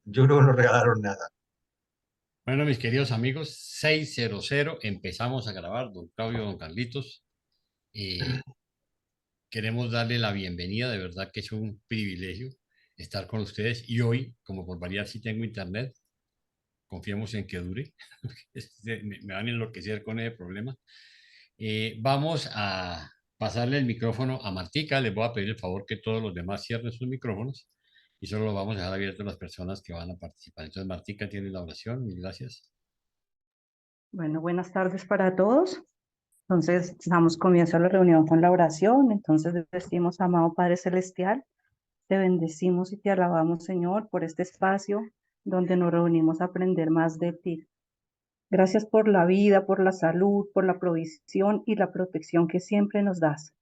Yo creo que no regalaron nada. Bueno, mis queridos amigos, 600, empezamos a grabar, don Claudio, don Carlitos. Eh, Queremos darle la bienvenida, de verdad que es un privilegio estar con ustedes. Y hoy, como por variar, si tengo internet, confiemos en que dure, me van a enloquecer con ese problema. Vamos a pasarle el micrófono a Martica, les voy a pedir el favor que todos los demás cierren sus micrófonos y solo lo vamos a dejar abierto a las personas que van a participar. Entonces, Martica tiene la oración, mil gracias. Bueno, buenas tardes para todos. Entonces, damos comienzo a la reunión con la oración. Entonces, decimos, amado Padre Celestial, te bendecimos y te alabamos, Señor, por este espacio donde nos reunimos a aprender más de ti. Gracias por la vida, por la salud, por la provisión y la protección que siempre nos das.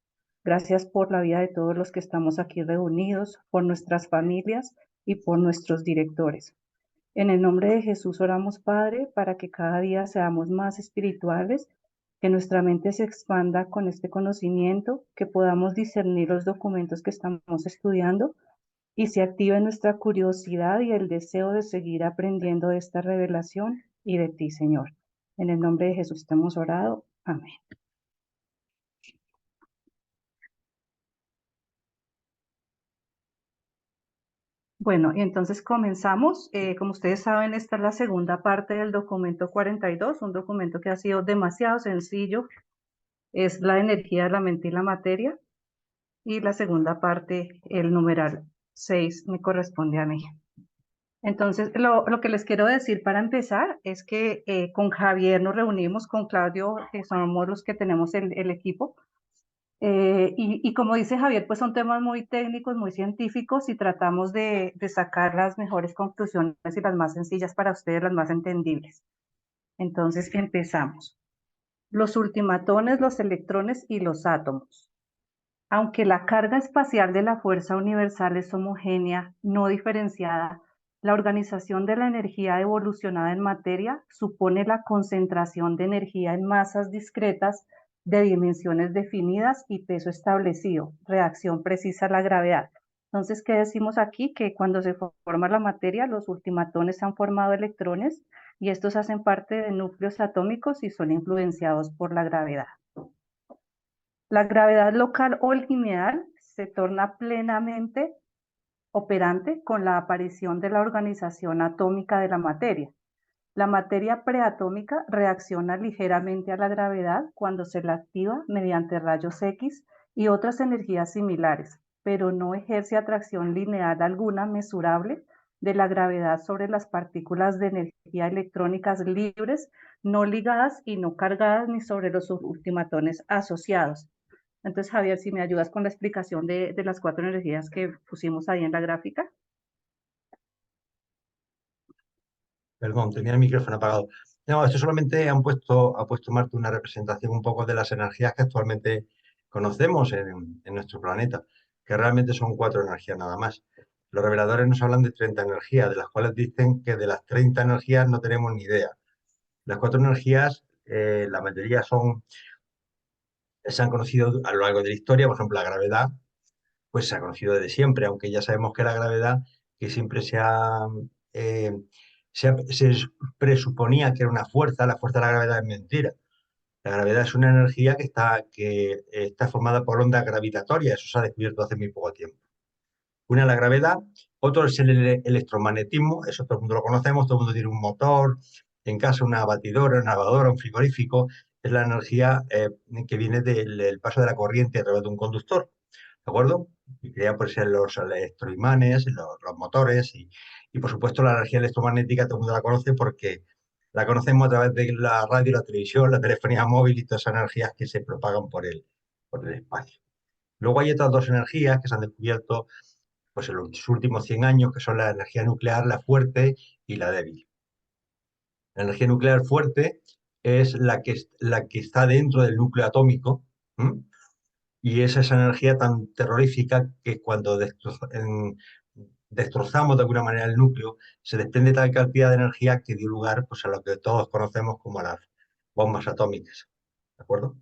Gracias por la vida de todos los que estamos aquí reunidos, por nuestras familias y por nuestros directores. En el nombre de Jesús oramos, Padre, para que cada día seamos más espirituales, que nuestra mente se expanda con este conocimiento, que podamos discernir los documentos que estamos estudiando y se active nuestra curiosidad y el deseo de seguir aprendiendo de esta revelación y de ti, Señor. En el nombre de Jesús te hemos orado. Amén. Bueno, y entonces comenzamos. Como ustedes saben, esta es la segunda parte del documento 42, un documento que ha sido demasiado sencillo. Es la energía de la mente y la materia. Y la segunda parte, el numeral 6, me corresponde a mí. Entonces, lo que les quiero decir para empezar es que con Javier nos reunimos, con Claudio, que somos los que tenemos el equipo. Y como dice Javier, pues son temas muy técnicos, muy científicos y tratamos de sacar las mejores conclusiones y las más sencillas para ustedes, las más entendibles. Entonces, empezamos. Los ultimatones, los electrones y los átomos. Aunque la carga espacial de la fuerza universal es homogénea, no diferenciada, la organización de la energía evolucionada en materia supone la concentración de energía en masas discretas de dimensiones definidas y peso establecido, reacción precisa a la gravedad. Entonces, ¿qué decimos aquí? Que cuando se forma la materia, los ultimatones han formado electrones y estos hacen parte de núcleos atómicos y son influenciados por la gravedad. La gravedad local o lineal se torna plenamente operante con la aparición de la organización atómica de la materia. La materia preatómica reacciona ligeramente a la gravedad cuando se la activa mediante rayos X y otras energías similares, pero no ejerce atracción lineal alguna mesurable de la gravedad sobre las partículas de energía electrónicas libres, no ligadas y no cargadas, ni sobre los ultimatones asociados. Entonces, Javier, si me ayudas con la explicación de las cuatro energías que pusimos ahí en la gráfica. Perdón, tenía el micrófono apagado. No, esto solamente ha puesto Marte una representación un poco de las energías que actualmente conocemos en nuestro planeta, que realmente son cuatro energías nada más. Los reveladores nos hablan de 30 energías, de las cuales dicen que de las 30 energías no tenemos ni idea. Las cuatro energías, la mayoría se han conocido a lo largo de la historia, por ejemplo, la gravedad, pues se ha conocido desde siempre, aunque ya sabemos que la gravedad, que siempre eh, se presuponía que era una fuerza, la fuerza de la gravedad es mentira. La gravedad es una energía que está formada por ondas gravitatorias, eso se ha descubierto hace muy poco tiempo. Una es la gravedad, otro es el electromagnetismo, eso todo el mundo lo conocemos, todo el mundo tiene un motor, en casa una batidora, una lavadora, un frigorífico, es la energía que viene del paso de la corriente a través de un conductor, ¿de acuerdo? Y crea por ser los electroimanes, los motores y por supuesto la energía electromagnética todo el mundo la conoce porque la conocemos a través de la radio, la televisión, la telefonía móvil y todas esas energías que se propagan por el espacio. Luego hay otras dos energías que se han descubierto pues, en los últimos 100 años, que son la energía nuclear, la fuerte y la débil. La energía nuclear fuerte es la que está dentro del núcleo atómico, ¿m? Y es esa energía tan terrorífica que cuando destrozamos de alguna manera el núcleo, se desprende tal cantidad de energía que dio lugar pues, a lo que todos conocemos como las bombas atómicas. ¿De acuerdo?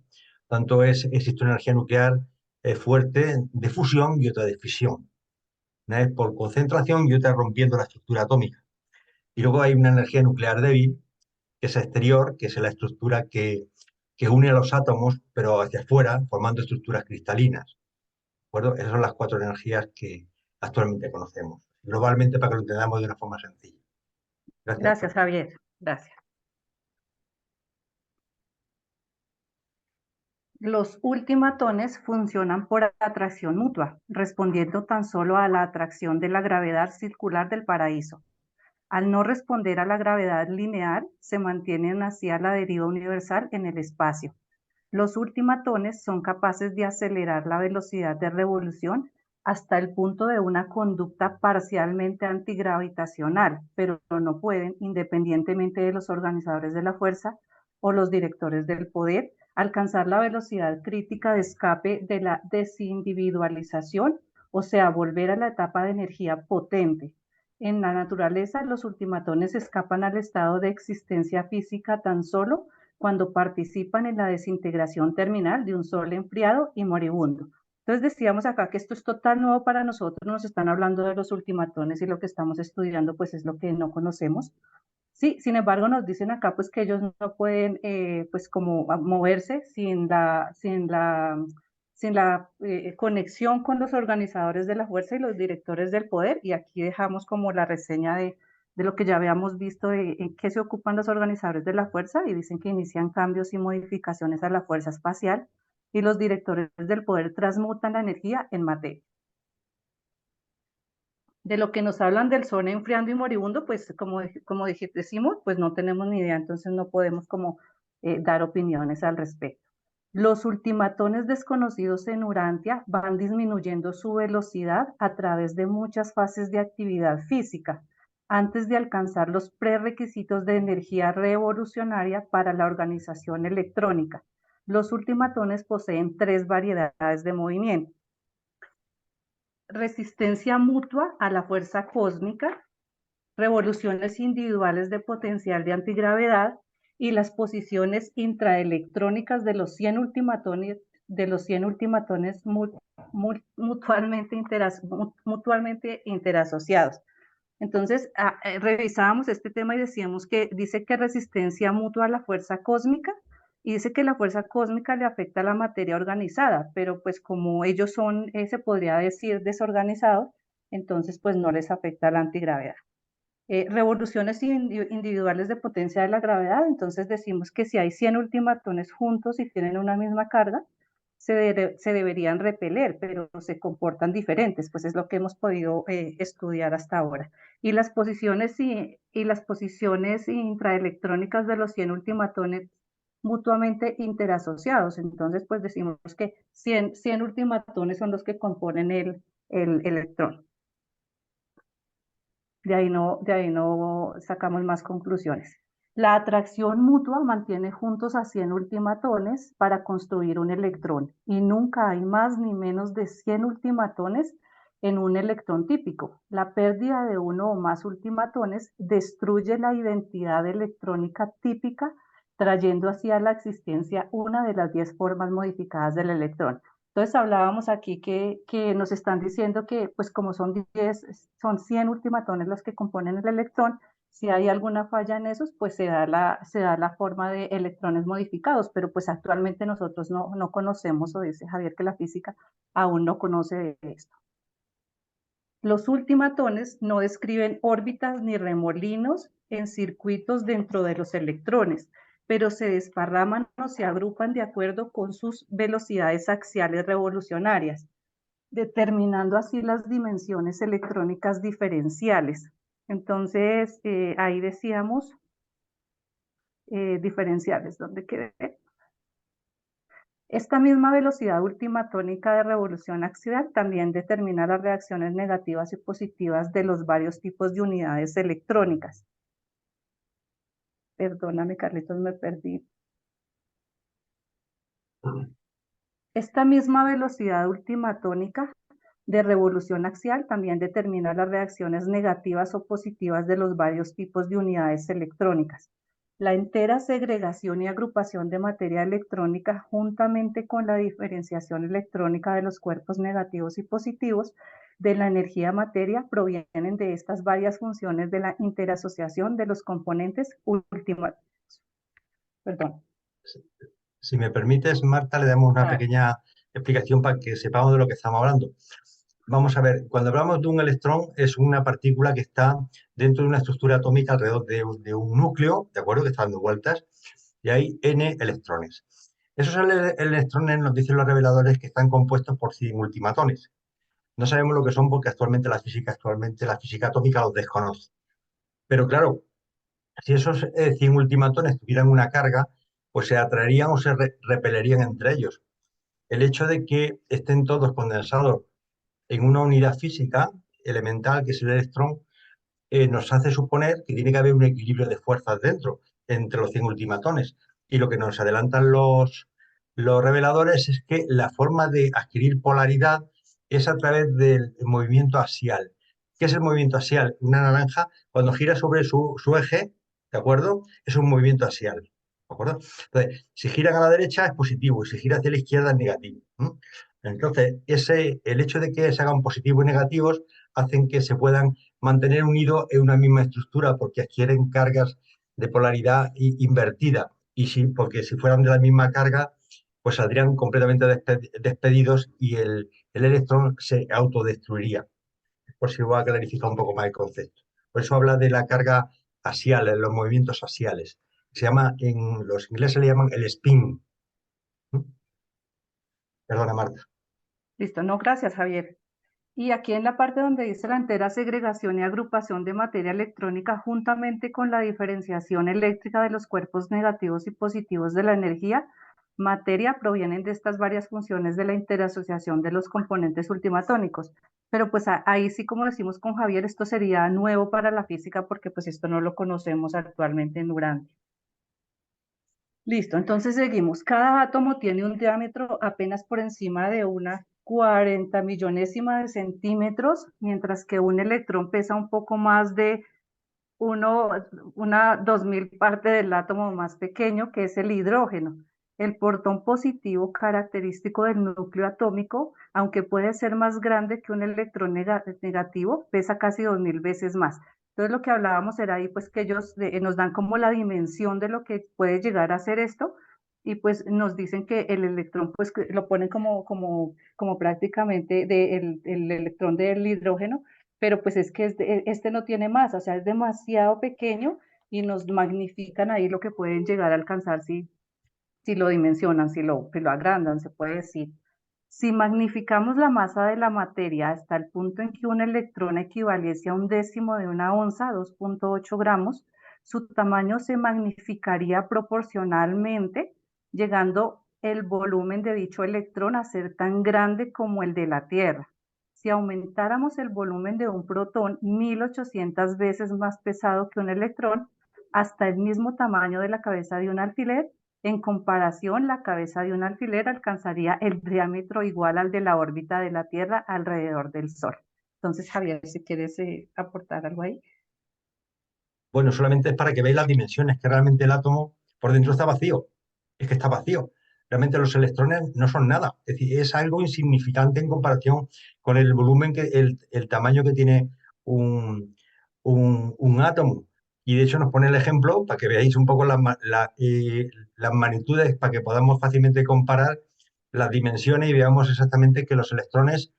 Tanto existe una energía nuclear fuerte de fusión y otra de fisión. Una es por concentración y otra rompiendo la estructura atómica. Y luego hay una energía nuclear débil, que es exterior, que es la estructura que une a los átomos, pero hacia afuera, formando estructuras cristalinas. ¿De acuerdo? Esas son las cuatro energías que actualmente conocemos. Globalmente, para que lo entendamos de una forma sencilla. Gracias. Gracias, Javier. Gracias. Los ultimatones funcionan por atracción mutua, respondiendo tan solo a la atracción de la gravedad circular del paraíso. Al no responder a la gravedad lineal, se mantienen así a la deriva universal en el espacio. Los ultimatones son capaces de acelerar la velocidad de revolución hasta el punto de una conducta parcialmente antigravitacional, pero no pueden, independientemente de los organizadores de la fuerza o los directores del poder, alcanzar la velocidad crítica de escape de la desindividualización, o sea, volver a la etapa de energía potente. En la naturaleza, los ultimatones escapan al estado de existencia física tan solo cuando participan en la desintegración terminal de un sol enfriado y moribundo. Entonces decíamos acá que esto es total nuevo para nosotros, nos están hablando de los ultimatones y lo que estamos estudiando pues es lo que no conocemos. Sí, sin embargo nos dicen acá pues que ellos no pueden pues como moverse sin la conexión con los organizadores de la fuerza y los directores del poder, y aquí dejamos como la reseña de lo que ya habíamos visto de en qué se ocupan los organizadores de la fuerza, y dicen que inician cambios y modificaciones a la fuerza espacial y los directores del poder transmutan la energía en materia. De lo que nos hablan del sol enfriando y moribundo, pues como decimos, pues no tenemos ni idea, entonces no podemos como dar opiniones al respecto. Los ultimatones desconocidos en Urantia van disminuyendo su velocidad a través de muchas fases de actividad física, antes de alcanzar los prerequisitos de energía revolucionaria para la organización electrónica. Los ultimatones poseen 3 variedades de movimiento: resistencia mutua a la fuerza cósmica, revoluciones individuales de potencial de antigravedad y las posiciones intraelectrónicas de los 100 ultimatones, mutuamente interasociados. Entonces, revisábamos este tema y decíamos que dice que resistencia mutua a la fuerza cósmica, y dice que la fuerza cósmica le afecta a la materia organizada, pero pues como ellos son, se podría decir, desorganizados, entonces pues no les afecta la antigravedad. Revoluciones individuales de potencia de la gravedad, entonces decimos que si hay 100 ultimatones juntos y tienen una misma carga, se deberían repeler, pero se comportan diferentes, pues es lo que hemos podido estudiar hasta ahora. Y las posiciones intraelectrónicas de los 100 ultimatones mutuamente interasociados, entonces pues decimos que 100 ultimatones son los que componen el electrón. De ahí no sacamos más conclusiones. La atracción mutua mantiene juntos a 100 ultimatones para construir un electrón, y nunca hay más ni menos de 100 ultimatones en un electrón típico. La pérdida de uno o más ultimatones destruye la identidad electrónica típica, trayendo así a la existencia una de las 10 formas modificadas del electrón. Entonces hablábamos aquí que nos están diciendo que pues como son 100 ultimatones los que componen el electrón, si hay alguna falla en esos, pues se da la forma de electrones modificados, pero pues actualmente nosotros no conocemos, o dice Javier que la física aún no conoce de esto. Los ultimatones no describen órbitas ni remolinos en circuitos dentro de los electrones, pero se desparraman o se agrupan de acuerdo con sus velocidades axiales revolucionarias, determinando así las dimensiones electrónicas diferenciales. Entonces, ahí decíamos diferenciales, ¿dónde quedé? Esta misma velocidad ultimatónica de revolución axial también determina las reacciones negativas y positivas de los varios tipos de unidades electrónicas. Perdóname, Carlitos, me perdí. Esta misma velocidad ultimatónica de revolución axial también determina las reacciones negativas o positivas de los varios tipos de unidades electrónicas. La entera segregación y agrupación de materia electrónica, juntamente con la diferenciación electrónica de los cuerpos negativos y positivos, de la energía materia provienen de estas varias funciones de la interasociación de los componentes últimos. Perdón. Si me permites, Marta, le damos una Ah, pequeña explicación para que sepamos de lo que estamos hablando. Vamos a ver, cuando hablamos de un electrón, es una partícula que está dentro de una estructura atómica alrededor de un núcleo, ¿de acuerdo? Que está dando vueltas, y hay n electrones. Esos electrones, nos dicen los reveladores, que están compuestos por multimatones. No sabemos lo que son porque actualmente la física atómica los desconoce. Pero claro, si esos 100 multimatones tuvieran una carga, pues se atraerían o se repelerían entre ellos. El hecho de que estén todos condensados en una unidad física elemental, que es el electrón, nos hace suponer que tiene que haber un equilibrio de fuerzas dentro, entre los 100 ultimatones. Y lo que nos adelantan los reveladores es que la forma de adquirir polaridad es a través del movimiento axial. ¿Qué es el movimiento axial? Una naranja, cuando gira sobre su eje, ¿de acuerdo? Es un movimiento axial, ¿de acuerdo? Entonces, si giran a la derecha es positivo y si gira hacia la izquierda es negativo. Entonces, el hecho de que se hagan positivos y negativos hacen que se puedan mantener unidos en una misma estructura porque adquieren cargas de polaridad invertida. Porque si fueran de la misma carga, pues saldrían completamente despedidos y el electrón se autodestruiría. Por si voy a clarificar un poco más el concepto. Por eso habla de la carga axial, de los movimientos axiales. En los ingleses le llaman el spin. Perdona, Marta. listo, no, gracias, Javier. Y aquí en la parte donde dice la entera segregación y agrupación de materia electrónica juntamente con la diferenciación eléctrica de los cuerpos negativos y positivos de la energía, materia provienen de estas varias funciones de la interasociación de los componentes ultimatónicos. Pero pues ahí sí, como decimos con Javier, esto sería nuevo para la física porque pues esto no lo conocemos actualmente en Urantia. Listo, entonces seguimos. Cada átomo tiene un diámetro apenas por encima de una 40 millonésima de centímetros, mientras que un electrón pesa un poco más de una 2000 parte del átomo más pequeño, que es el hidrógeno. El portón positivo característico del núcleo atómico, aunque puede ser más grande que un electrón negativo, pesa casi 2000 veces más. Entonces lo que hablábamos era ahí pues que ellos nos dan como la dimensión de lo que puede llegar a ser esto y pues nos dicen que el electrón pues lo ponen como prácticamente el electrón del hidrógeno, pero pues es que este no tiene masa, o sea, es demasiado pequeño y nos magnifican ahí lo que pueden llegar a alcanzar si lo dimensionan, si lo agrandan, se puede decir. Si magnificamos la masa de la materia hasta el punto en que un electrón equivaliese a un décimo de una onza, 2.8 gramos, su tamaño se magnificaría proporcionalmente, llegando el volumen de dicho electrón a ser tan grande como el de la Tierra. Si aumentáramos el volumen de un protón 1800 veces más pesado que un electrón, hasta el mismo tamaño de la cabeza de un alfiler, en comparación, la cabeza de un alfiler alcanzaría el diámetro igual al de la órbita de la Tierra alrededor del Sol. Entonces, Javier, si quieres aportar algo ahí. Bueno, solamente es para que veáis las dimensiones, que realmente el átomo por dentro está vacío. Es que está vacío. Realmente los electrones no son nada. Es decir, es algo insignificante en comparación con el volumen, el tamaño que tiene un átomo. Y de hecho nos pone el ejemplo para que veáis un poco las magnitudes, para que podamos fácilmente comparar las dimensiones y veamos exactamente que los electrones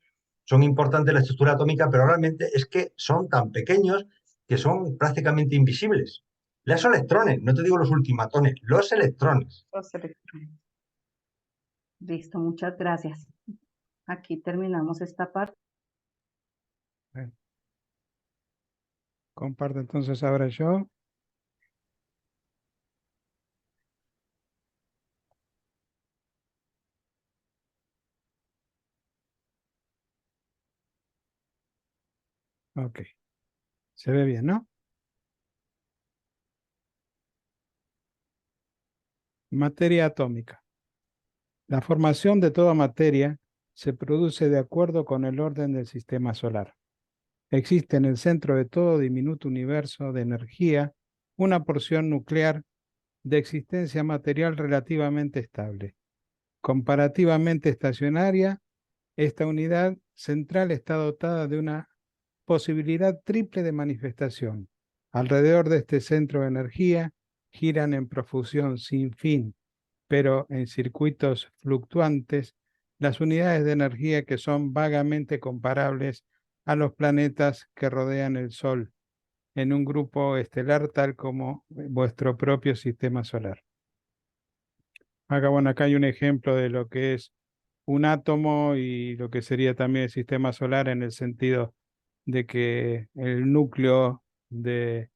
son importantes en la estructura atómica, pero realmente es que son tan pequeños que son prácticamente invisibles. Los electrones, no te digo los ultimatones, los electrones. Los electrones. Listo, muchas gracias. Aquí terminamos esta parte. Bueno, comparto entonces ahora yo. Ok, se ve bien, ¿no? Materia atómica. La formación de toda materia se produce de acuerdo con el orden del sistema solar. Existe en el centro de todo diminuto universo de energía una porción nuclear de existencia material relativamente estable, comparativamente estacionaria Esta unidad central está dotada de una posibilidad triple de manifestación. Alrededor de este centro de energía giran en profusión sin fin, pero en circuitos fluctuantes, las unidades de energía que son vagamente comparables a los planetas que rodean el Sol en un grupo estelar tal como vuestro propio sistema solar. Bueno, acá hay un ejemplo de lo que es un átomo y lo que sería también el sistema solar en el sentido de que el núcleo de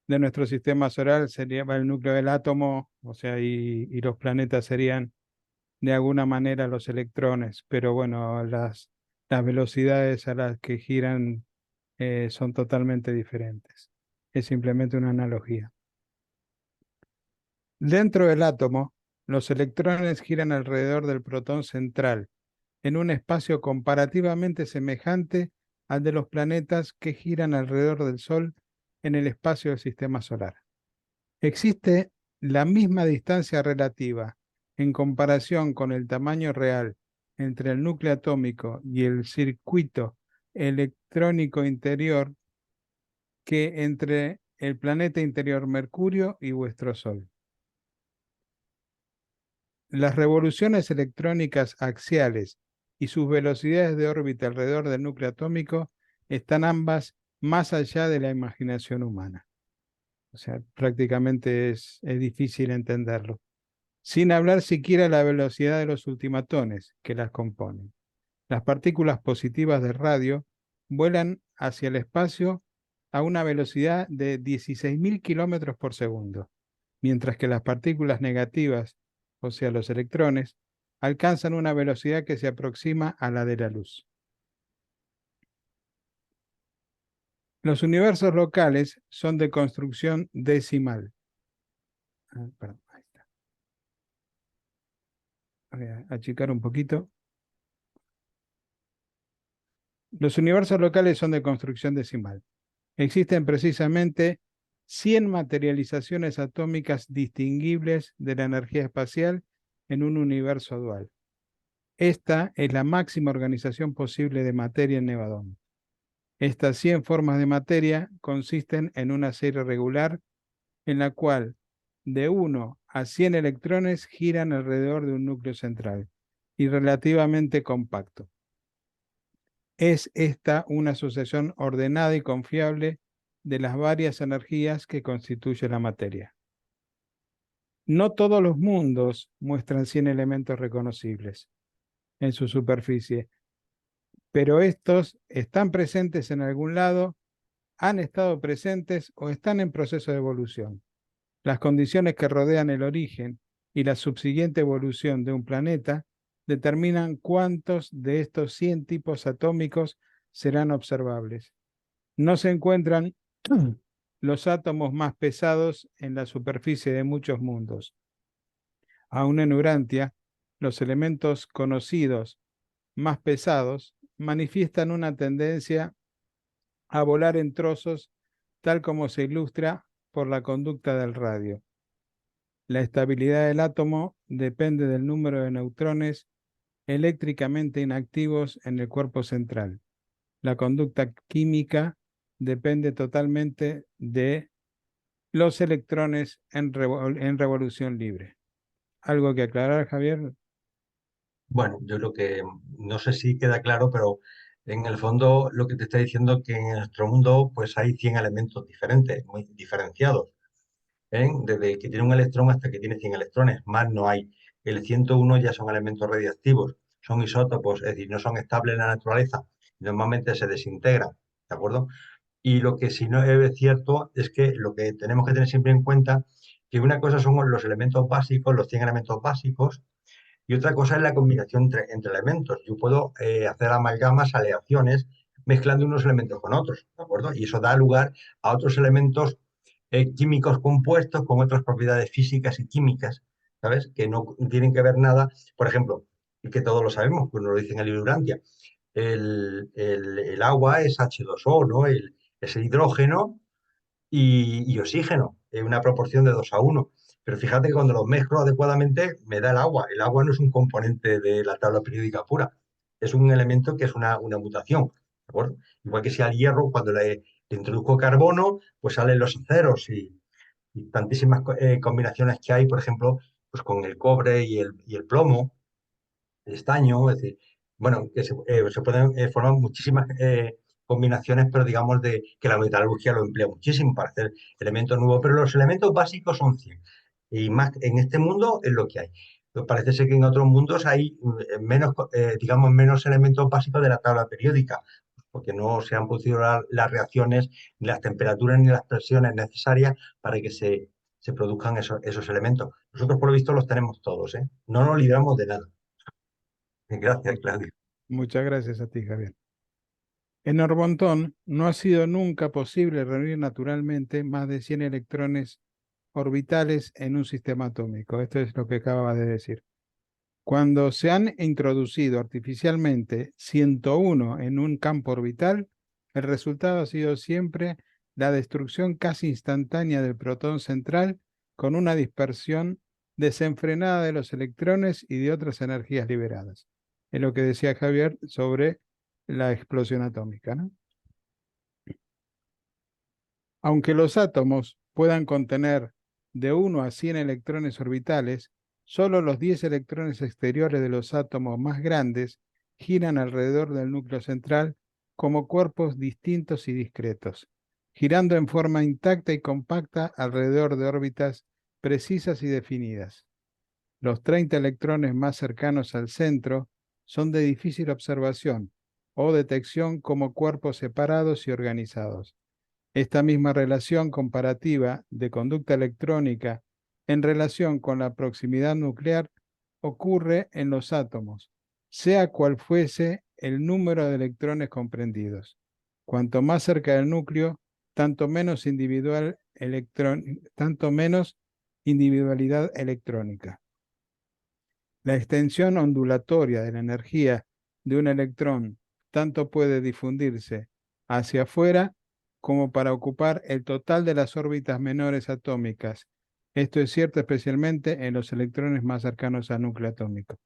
nuestro sistema solar sería el núcleo del átomo, o sea, y los planetas serían de alguna manera los electrones, pero bueno, las velocidades a las que giran son totalmente diferentes. Es simplemente una analogía. Dentro del átomo, los electrones giran alrededor del protón central, en un espacio comparativamente semejante al de los planetas que giran alrededor del Sol en el espacio del sistema solar. Existe la misma distancia relativa en comparación con el tamaño real entre el núcleo atómico y el circuito electrónico interior que entre el planeta interior Mercurio y vuestro Sol. Las revoluciones electrónicas axiales y sus velocidades de órbita alrededor del núcleo atómico están ambas más allá de la imaginación humana. O sea, prácticamente es difícil entenderlo. Sin hablar siquiera de la velocidad de los ultimatones que las componen. Las partículas positivas de radio vuelan hacia el espacio a una velocidad de 16.000 kilómetros por segundo, mientras que las partículas negativas, o sea, los electrones, alcanzan una velocidad que se aproxima a la de la luz. Los universos locales son de construcción decimal. Perdón, ahí está. Voy a achicar un poquito. Los universos locales son de construcción decimal. Existen precisamente 100 materializaciones atómicas distinguibles de la energía espacial en un universo dual. Esta es la máxima organización posible de materia en Nevadón. Estas 100 formas de materia consisten en una serie regular en la cual de 1 a 100 electrones giran alrededor de un núcleo central y relativamente compacto. Es esta una asociación ordenada y confiable de las varias energías que constituye la materia. No todos los mundos muestran 100 elementos reconocibles en su superficie, pero estos están presentes en algún lado, han estado presentes o están en proceso de evolución. Las condiciones que rodean el origen y la subsiguiente evolución de un planeta determinan cuántos de estos 100 tipos atómicos serán observables. No se encuentran los átomos más pesados en la superficie de muchos mundos. Aún en Urantia, los elementos conocidos más pesados manifiestan una tendencia a volar en trozos, tal como se ilustra por la conducta del radio. La estabilidad del átomo depende del número de neutrones eléctricamente inactivos en el cuerpo central. La conducta química depende totalmente de los electrones en revolución libre. ¿Algo que aclarar, Javier? Bueno, yo creo que no sé si queda claro, pero en el fondo lo que te está diciendo es que en nuestro mundo pues hay 100 elementos diferentes, muy diferenciados, ¿eh? Desde que tiene un electrón hasta que tiene 100 electrones, más no hay. El 101 ya son elementos radiactivos, son isótopos, es decir, no son estables en la naturaleza, normalmente se desintegran, ¿de acuerdo? Y lo que sí no es cierto es que lo que tenemos que tener siempre en cuenta que una cosa son los elementos básicos, los 100 elementos básicos, y otra cosa es la combinación entre elementos. Yo puedo hacer amalgamas, aleaciones, mezclando unos elementos con otros, ¿de acuerdo? Y eso da lugar a otros elementos químicos compuestos con otras propiedades físicas y químicas, ¿sabes? Que no tienen que ver nada, por ejemplo, y que todos lo sabemos, pues nos lo dicen en el libro Urantia, el agua es H2O, ¿no? Es el hidrógeno y oxígeno, en una proporción de 2 a 1. Pero fíjate que cuando los mezclo adecuadamente me da el agua. El agua no es un componente de la tabla periódica pura. es un elemento que es una mutación, ¿de acuerdo? Igual que si al hierro, cuando le introduzco carbono, pues salen los aceros y tantísimas combinaciones que hay, por ejemplo, pues con el cobre y el plomo, el estaño, es decir, bueno, que se pueden formar muchísimas combinaciones, pero digamos de que la metalurgia lo emplea muchísimo para hacer elementos nuevos, pero los elementos básicos son 100. Y más en este mundo es lo que hay. Pues parece ser que en otros mundos hay menos, digamos, menos elementos básicos de la tabla periódica, porque no se han producido las reacciones, ni las temperaturas, ni las presiones necesarias para que se produzcan esos elementos. Nosotros, por lo visto, los tenemos todos, ¿eh? No nos libramos de nada. Gracias, Claudio. Muchas gracias a ti, Javier. En Orbontón no ha sido nunca posible reunir naturalmente más de 100 electrones orbitales en un sistema atómico. Esto es lo que acababa de decir. Cuando se han introducido artificialmente 101 en un campo orbital, el resultado ha sido siempre la destrucción casi instantánea del protón central con una dispersión desenfrenada de los electrones y de otras energías liberadas. Es lo que decía Javier sobre la explosión atómica, ¿no? Aunque los átomos puedan contener de 1 a 100 electrones orbitales, solo los 10 electrones exteriores de los átomos más grandes giran alrededor del núcleo central como cuerpos distintos y discretos, girando en forma intacta y compacta alrededor de órbitas precisas y definidas. Los 30 electrones más cercanos al centro son de difícil observación o detección como cuerpos separados y organizados. Esta misma relación comparativa de conducta electrónica en relación con la proximidad nuclear ocurre en los átomos, sea cual fuese el número de electrones comprendidos. Cuanto más cerca del núcleo, tanto menos individualidad electrónica. La extensión ondulatoria de la energía de un electrón tanto puede difundirse hacia afuera como para ocupar el total de las órbitas menores atómicas. Esto es cierto especialmente en los electrones más cercanos al núcleo atómico.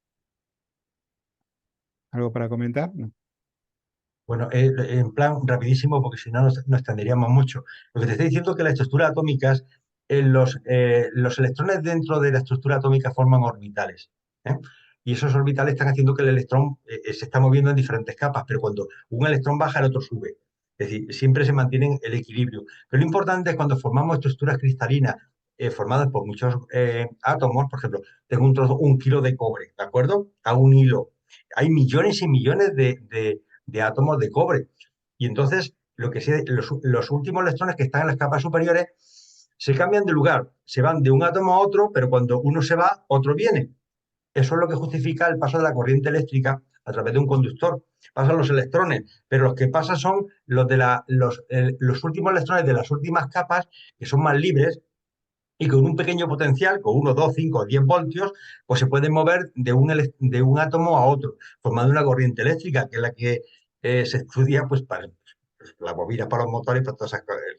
¿Algo para comentar? No. Bueno, en plan rapidísimo, porque si no nos extenderíamos mucho. Lo que te estoy diciendo es que las estructuras atómicas, los electrones dentro de la estructura atómica forman orbitales, ¿eh? Y esos orbitales están haciendo que el electrón se está moviendo en diferentes capas, pero cuando un electrón baja, el otro sube. Es decir, siempre se mantiene el equilibrio. Pero lo importante es cuando formamos estructuras cristalinas formadas por muchos átomos, por ejemplo, tengo un kilo de cobre, ¿de acuerdo? A un hilo. Hay millones y millones de átomos de cobre. Y entonces, los últimos electrones que están en las capas superiores se cambian de lugar, se van de un átomo a otro, pero cuando uno se va, otro viene. Eso es lo que justifica el paso de la corriente eléctrica a través de un conductor. Pasan los electrones, pero los que pasan son los últimos electrones de las últimas capas, que son más libres, y con un pequeño potencial, con 1, 2, 5, 10 voltios, pues se pueden mover de un átomo a otro, formando una corriente eléctrica, que es la que se estudia pues, para las bobinas para los motores, para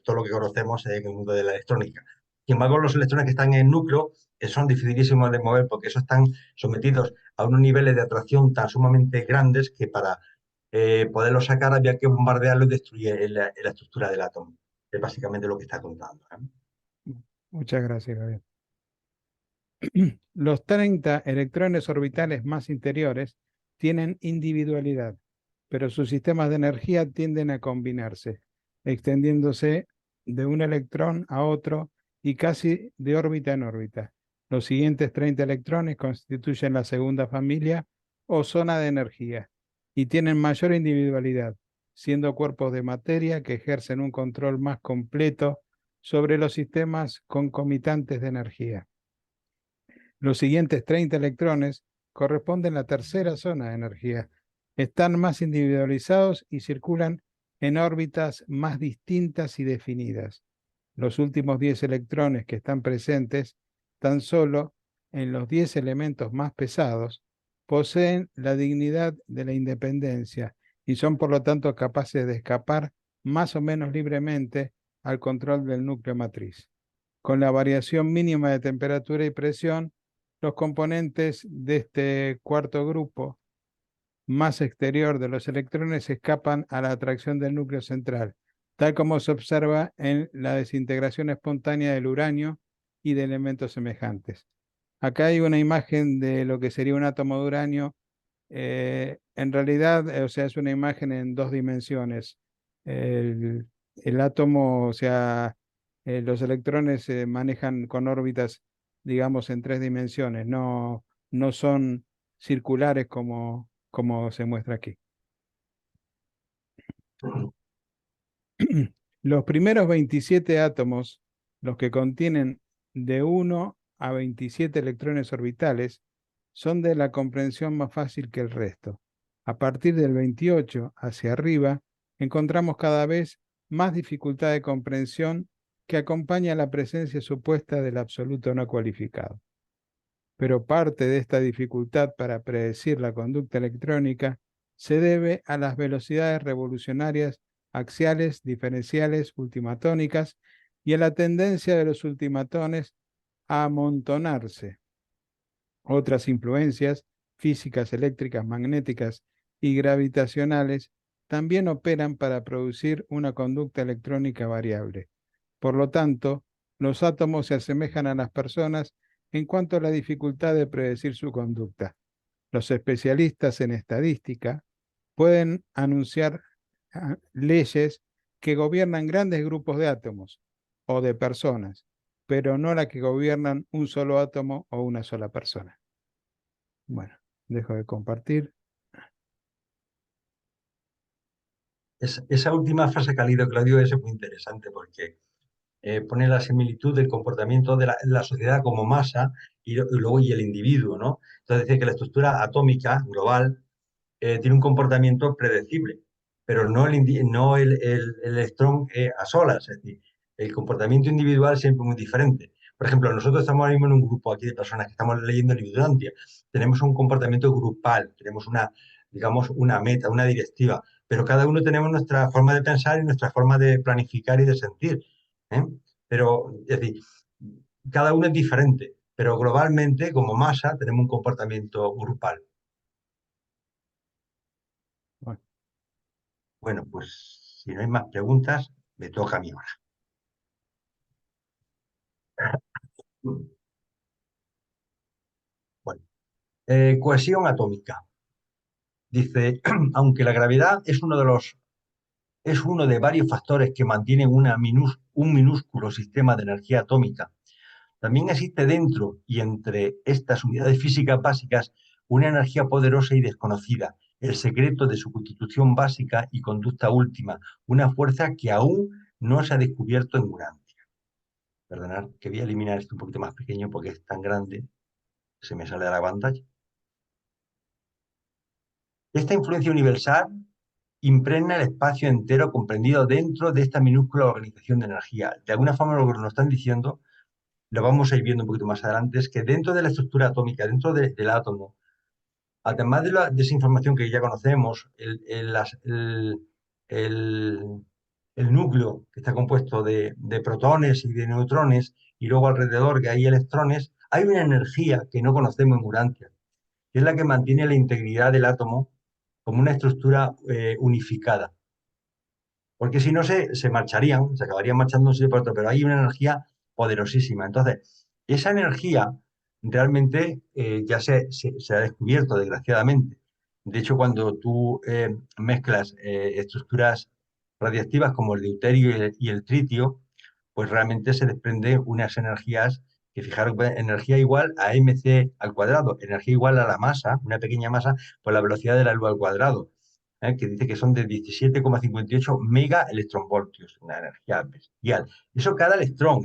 todo lo que conocemos en el mundo de la electrónica. Sin embargo, los electrones que están en el núcleo son dificilísimos de mover porque esos están sometidos a unos niveles de atracción tan sumamente grandes que para poderlos sacar había que bombardearlos y destruir la estructura del átomo. Es básicamente lo que está contando, ¿eh? Muchas gracias, Javier. Los 30 electrones orbitales más interiores tienen individualidad, pero sus sistemas de energía tienden a combinarse, extendiéndose de un electrón a otro y casi de órbita en órbita. Los siguientes 30 electrones constituyen la segunda familia o zona de energía y tienen mayor individualidad, siendo cuerpos de materia que ejercen un control más completo sobre los sistemas concomitantes de energía. Los siguientes 30 electrones corresponden a la tercera zona de energía. Están más individualizados y circulan en órbitas más distintas y definidas. Los últimos 10 electrones que están presentes, tan solo en los 10 elementos más pesados, poseen la dignidad de la independencia y son por lo tanto capaces de escapar más o menos libremente al control del núcleo matriz. Con la variación mínima de temperatura y presión, los componentes de este cuarto grupo más exterior de los electrones escapan a la atracción del núcleo central, tal como se observa en la desintegración espontánea del uranio y de elementos semejantes. Acá hay una imagen de lo que sería un átomo de uranio. En realidad, o sea, es una imagen en 2 dimensiones. El átomo, o sea, los electrones se manejan con órbitas, digamos, en 3 dimensiones, no son circulares como se muestra aquí. Los primeros 27 átomos, los que contienen de 1 a 27 electrones orbitales, son de la comprensión más fácil que el resto. A partir del 28 hacia arriba, encontramos cada vez más dificultad de comprensión que acompaña la presencia supuesta del absoluto no cualificado. Pero parte de esta dificultad para predecir la conducta electrónica se debe a las velocidades revolucionarias axiales, diferenciales, ultimatónicas y a la tendencia de los ultimatones a amontonarse. Otras influencias físicas, eléctricas, magnéticas y gravitacionales también operan para producir una conducta electrónica variable. Por lo tanto, los átomos se asemejan a las personas en cuanto a la dificultad de predecir su conducta. Los especialistas en estadística pueden anunciar leyes que gobiernan grandes grupos de átomos o de personas, pero no la que gobiernan un solo átomo o una sola persona. Bueno, dejo de compartir. Esa última frase que ha leído Claudio es muy interesante porque pone la similitud del comportamiento de la sociedad como masa y luego el individuo, ¿no? Entonces dice que la estructura atómica global tiene un comportamiento predecible, pero no el electrón a solas, es decir, el comportamiento individual siempre es muy diferente. Por ejemplo, nosotros estamos ahora mismo en un grupo aquí de personas que estamos leyendo el libro de Antia. Tenemos un comportamiento grupal, tenemos digamos, una meta, una directiva, pero cada uno tenemos nuestra forma de pensar y nuestra forma de planificar y de sentir. ¿Eh? Pero, es decir, cada uno es diferente, pero globalmente, como masa, tenemos un comportamiento grupal. Bueno, Bueno, pues si no hay más preguntas, me toca a mí ahora. Bueno, cohesión atómica. Dice, aunque la gravedad es uno de varios factores que mantienen un minúsculo sistema de energía atómica, también existe dentro y entre estas unidades físicas básicas una energía poderosa y desconocida, el secreto de su constitución básica y conducta última, una fuerza que aún no se ha descubierto en Urantia. Perdonad, que voy a eliminar esto un poquito más pequeño porque es tan grande que se me sale de la pantalla. Esta influencia universal impregna el espacio entero comprendido dentro de esta minúscula organización de energía. De alguna forma lo que nos están diciendo, lo vamos a ir viendo un poquito más adelante, es que dentro de la estructura atómica, dentro del átomo, además de esa información que ya conocemos, el núcleo que está compuesto de protones y de neutrones, y luego alrededor que hay electrones, hay una energía que no conocemos en Urantia, que es la que mantiene la integridad del átomo como una estructura unificada. Porque si no se marcharían, se acabarían marchando un sitio por otro, pero hay una energía poderosísima. Entonces, esa energía realmente ya se ha descubierto, desgraciadamente. De hecho, cuando tú mezclas estructuras radiactivas como el deuterio y el tritio, pues realmente se desprende unas energías que, fijaros, energía igual a mc al cuadrado, energía igual a la masa, una pequeña masa, por la velocidad de la luz al cuadrado, que dice que son de 17,58 megaelectronvoltios, una energía bestial. Eso cada electrón,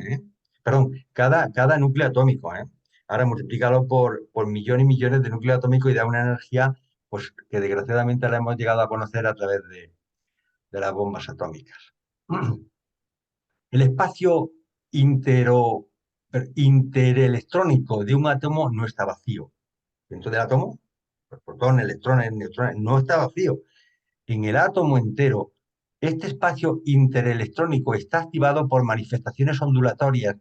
perdón, cada núcleo atómico. Ahora multiplícalo por millones y millones de núcleos atómicos y da una energía pues, que desgraciadamente la hemos llegado a conocer a través de las bombas atómicas. El espacio interelectrónico de un átomo no está vacío. Dentro del átomo, los protones, electrones, neutrones, no está vacío. En el átomo entero, este espacio interelectrónico está activado por manifestaciones ondulatorias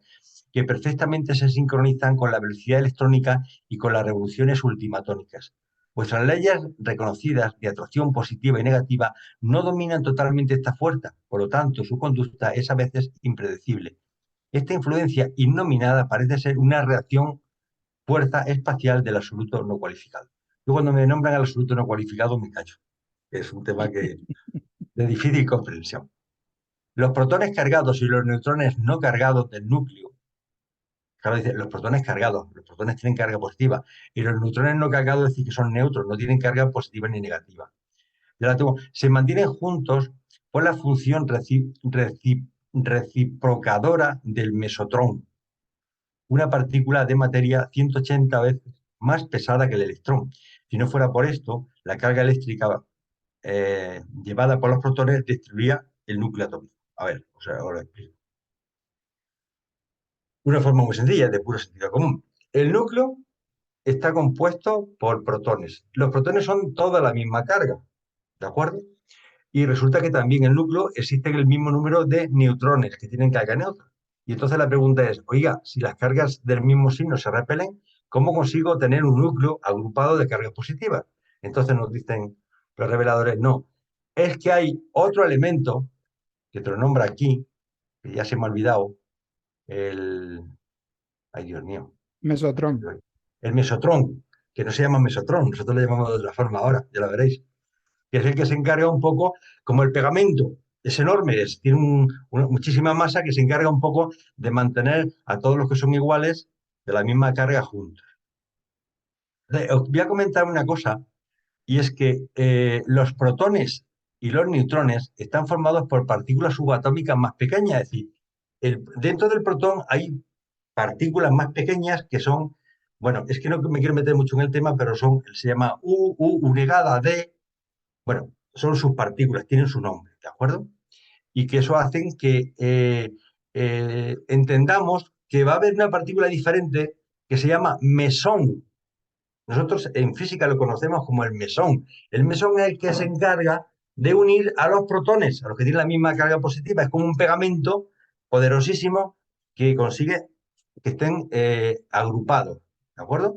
que perfectamente se sincronizan con la velocidad electrónica y con las revoluciones ultimatónicas. Vuestras leyes reconocidas de atracción positiva y negativa no dominan totalmente esta fuerza, por lo tanto, su conducta es a veces impredecible. Esta influencia innominada parece ser una reacción fuerza espacial del absoluto no cualificado. Yo cuando me nombran al absoluto no cualificado me callo. Es un tema de difícil comprensión. Los protones cargados y los neutrones no cargados del núcleo, claro, dice, los protones cargados, los protones tienen carga positiva, y los neutrones no cargados es decir que son neutros, no tienen carga positiva ni negativa. Se mantienen juntos por la función reciprocadora del mesotrón, una partícula de materia 180 veces más pesada que el electrón. Si no fuera por esto, la carga eléctrica llevada por los protones destruiría el núcleo atómico. A ver, ahora lo explico. Una forma muy sencilla, de puro sentido común. El núcleo está compuesto por protones. Los protones son toda la misma carga, ¿de acuerdo? Y resulta que también en el núcleo existen el mismo número de neutrones que tienen carga neutra. Y entonces la pregunta es, oiga, si las cargas del mismo signo se repelen, ¿cómo consigo tener un núcleo agrupado de cargas positivas? Entonces nos dicen los reveladores, no, es que hay otro elemento, que te lo nombra aquí, que ya se me ha olvidado, el... Ay, Dios mío. Mesotrón. El mesotrón, que no se llama mesotrón, nosotros lo llamamos de otra forma ahora, ya lo veréis, que es el que se encarga un poco, como el pegamento es enorme, tiene muchísima masa que se encarga un poco de mantener a todos los que son iguales de la misma carga juntos. Os voy a comentar una cosa, y es que los protones y los neutrones están formados por partículas subatómicas más pequeñas, es decir, dentro del protón hay partículas más pequeñas que son, bueno, es que no me quiero meter mucho en el tema, pero se llama U negada D, bueno, son sus partículas, tienen su nombre, ¿de acuerdo? Y que eso hacen que entendamos que va a haber una partícula diferente que se llama mesón. Nosotros en física lo conocemos como el mesón. El mesón es el que se encarga de unir a los protones, a los que tienen la misma carga positiva. Es como un pegamento poderosísimo que consigue que estén agrupados, ¿de acuerdo?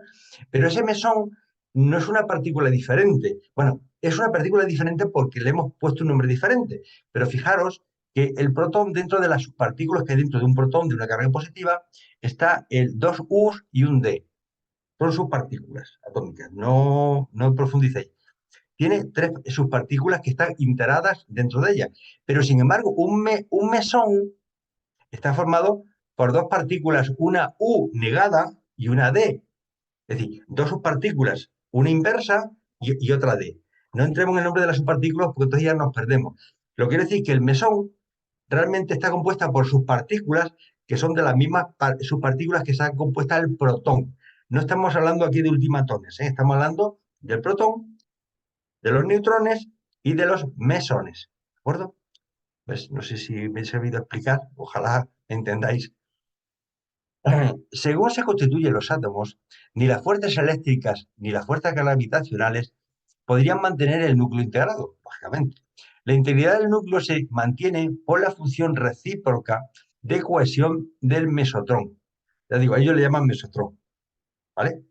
Pero ese mesón no es una partícula diferente. Bueno, es una partícula diferente porque le hemos puesto un nombre diferente. Pero fijaros que el protón, dentro de las subpartículas que hay dentro de un protón de una carga positiva, está el 2 U y un D. Son subpartículas atómicas, no profundicéis. Tiene 3 subpartículas que están integradas dentro de ella. Pero sin embargo, un mesón está formado por 2 partículas, una U negada y una D. Es decir, 2 subpartículas, una inversa y otra D. No entremos en el nombre de las subpartículas porque entonces ya nos perdemos. Lo que quiere decir que el mesón realmente está compuesta por subpartículas que son de las mismas subpartículas que se han compuesto el protón. No estamos hablando aquí de ultimatones, ¿eh? Estamos hablando del protón, de los neutrones y de los mesones. ¿De acuerdo? Pues no sé si me he servido a explicar, ojalá entendáis. Según se constituyen los átomos, ni las fuerzas eléctricas ni las fuerzas gravitacionales podrían mantener el núcleo integrado, lógicamente. La integridad del núcleo se mantiene por la función recíproca de cohesión del mesotrón. Ya digo, ellos le llaman mesotrón, ¿vale?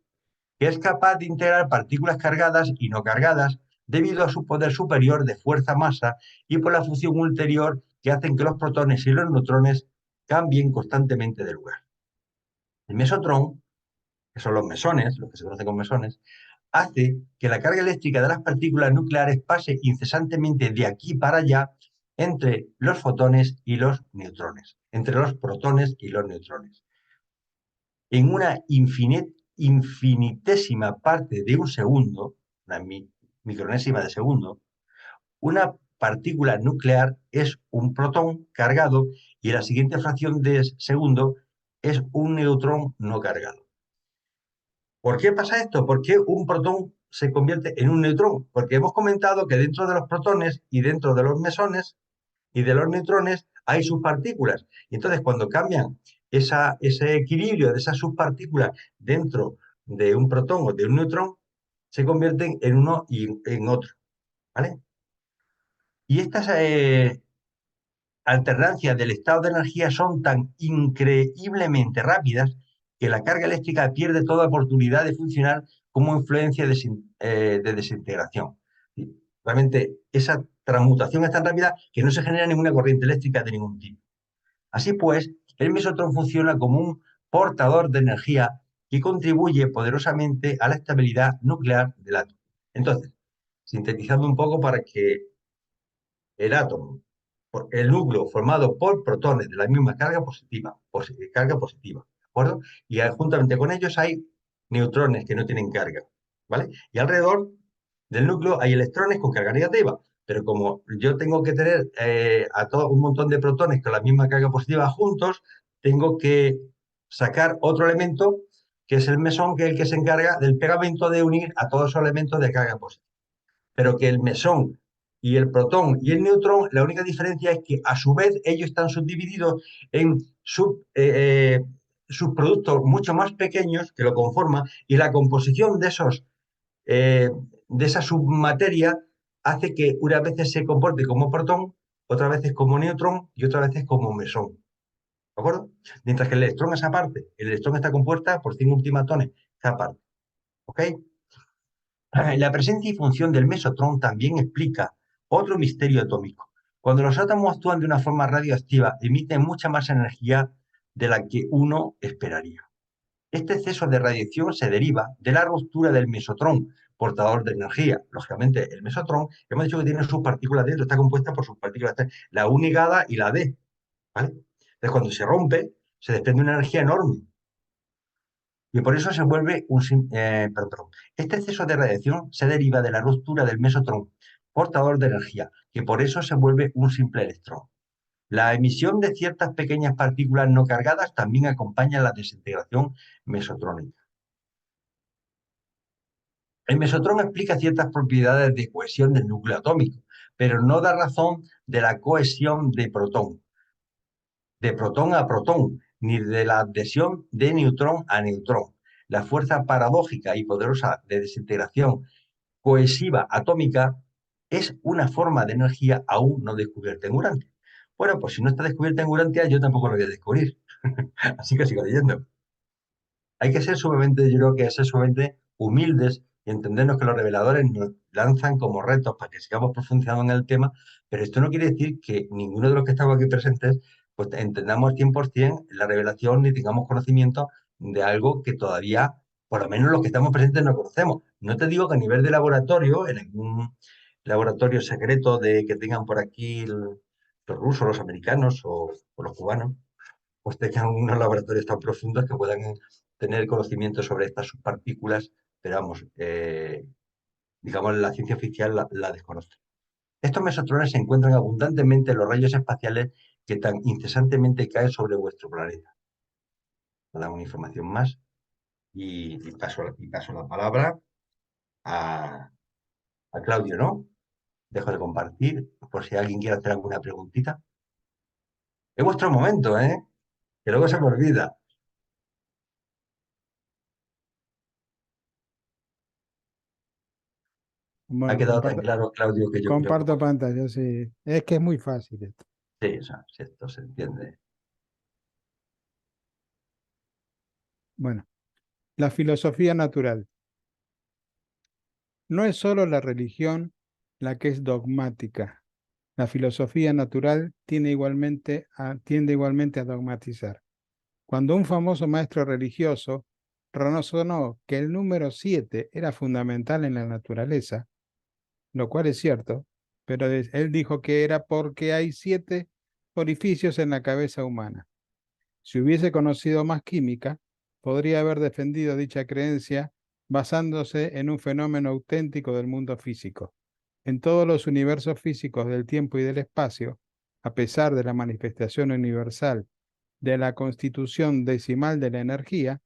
Que es capaz de integrar partículas cargadas y no cargadas debido a su poder superior de fuerza-masa y por la función ulterior que hacen que los protones y los neutrones cambien constantemente de lugar. El mesotrón, que son los mesones, los que se conocen como mesones, hace que la carga eléctrica de las partículas nucleares pase incesantemente de aquí para allá entre los fotones y los neutrones, entre los protones y los neutrones. En una infinitésima parte de un segundo, una micronésima de segundo, una partícula nuclear es un protón cargado y la siguiente fracción de segundo es un neutrón no cargado. ¿Por qué pasa esto? ¿Por qué un protón se convierte en un neutrón? Porque hemos comentado que dentro de los protones y dentro de los mesones y de los neutrones hay subpartículas. Y entonces cuando cambian ese equilibrio de esas subpartículas dentro de un protón o de un neutrón, se convierten en uno y en otro. ¿Vale? Y estas alternancias del estado de energía son tan increíblemente rápidas que la carga eléctrica pierde toda oportunidad de funcionar como influencia de desintegración. Y realmente esa transmutación es tan rápida que no se genera ninguna corriente eléctrica de ningún tipo. Así pues, el mesotrón funciona como un portador de energía que contribuye poderosamente a la estabilidad nuclear del átomo. Entonces, sintetizando un poco para que el átomo, el núcleo formado por protones de la misma carga positiva, ¿de acuerdo? Y juntamente con ellos hay neutrones que no tienen carga, ¿vale? Y alrededor del núcleo hay electrones con carga negativa, pero como yo tengo que tener a todo un montón de protones con la misma carga positiva juntos, tengo que sacar otro elemento que es el mesón, que es el que se encarga del pegamento de unir a todos esos elementos de carga positiva. Pero que el mesón y el protón y el neutrón, la única diferencia es que a su vez ellos están subdivididos en subproductos mucho más pequeños que lo conforman, y la composición de esa submateria hace que unas veces se comporte como protón, otras veces como neutrón y otras veces como mesón. ¿De acuerdo? Mientras que el electrón es aparte. El electrón está compuesta por 5 ultimatones, es aparte. ¿Ok? La presencia y función del mesotrón también explica otro misterio atómico. Cuando los átomos actúan de una forma radioactiva, emiten mucha más energía de la que uno esperaría. Este exceso de radiación se deriva de la ruptura del mesotrón, portador de energía. Lógicamente, el mesotrón, hemos dicho que tiene sus partículas dentro, está compuesta por sus partículas, la U negada y la D, ¿vale? Entonces, cuando se rompe, se desprende una energía enorme. Y por eso se vuelve perdón. Este exceso de radiación se deriva de la ruptura del mesotrón, portador de energía, que por eso se vuelve un simple electrón. La emisión de ciertas pequeñas partículas no cargadas también acompaña la desintegración mesotrónica. El mesotrón explica ciertas propiedades de cohesión del núcleo atómico, pero no da razón de la cohesión de protón a protón, ni de la adhesión de neutrón a neutrón. La fuerza paradójica y poderosa de desintegración cohesiva atómica es una forma de energía aún no descubierta en Urantia. Bueno, pues si no está descubierta en Urantia, yo tampoco lo voy a descubrir. Así que sigo leyendo. Hay que ser sumamente, yo creo que ser sumamente humildes y entendernos que los reveladores nos lanzan como retos para que sigamos profundizando en el tema, pero esto no quiere decir que ninguno de los que estamos aquí presentes pues entendamos al 100% la revelación ni tengamos conocimiento de algo que todavía, por lo menos los que estamos presentes, no conocemos. No te digo que a nivel de laboratorio, en algún laboratorio secreto de que tengan por aquí los rusos, los americanos o los cubanos, pues tengan unos laboratorios tan profundos que puedan tener conocimiento sobre estas subpartículas, pero vamos, digamos, la ciencia oficial la desconoce. Estos mesotrones se encuentran abundantemente en los rayos espaciales que tan incesantemente caen sobre vuestro planeta. Me dan una información más y paso la palabra a, a Claudio, ¿no? Dejo de compartir por si alguien quiere hacer alguna preguntita. Es vuestro momento, ¿eh? Que luego se me olvida. Ha Bueno, quedado tan claro, Claudio, que yo creo que comparto pantalla, sí. Es que es muy fácil esto. sí, o sea, si esto se entiende. Bueno, la filosofía natural. No es solo la religión la que es dogmática. La filosofía natural tiende igualmente a dogmatizar. Cuando un famoso maestro religioso razonó que el número 7 era fundamental en la naturaleza, lo cual es cierto, pero él dijo que era porque hay 7 orificios en la cabeza humana. Si hubiese conocido más química, podría haber defendido dicha creencia basándose en un fenómeno auténtico del mundo físico. En todos los universos físicos del tiempo y del espacio, a pesar de la manifestación universal de la constitución decimal de la energía,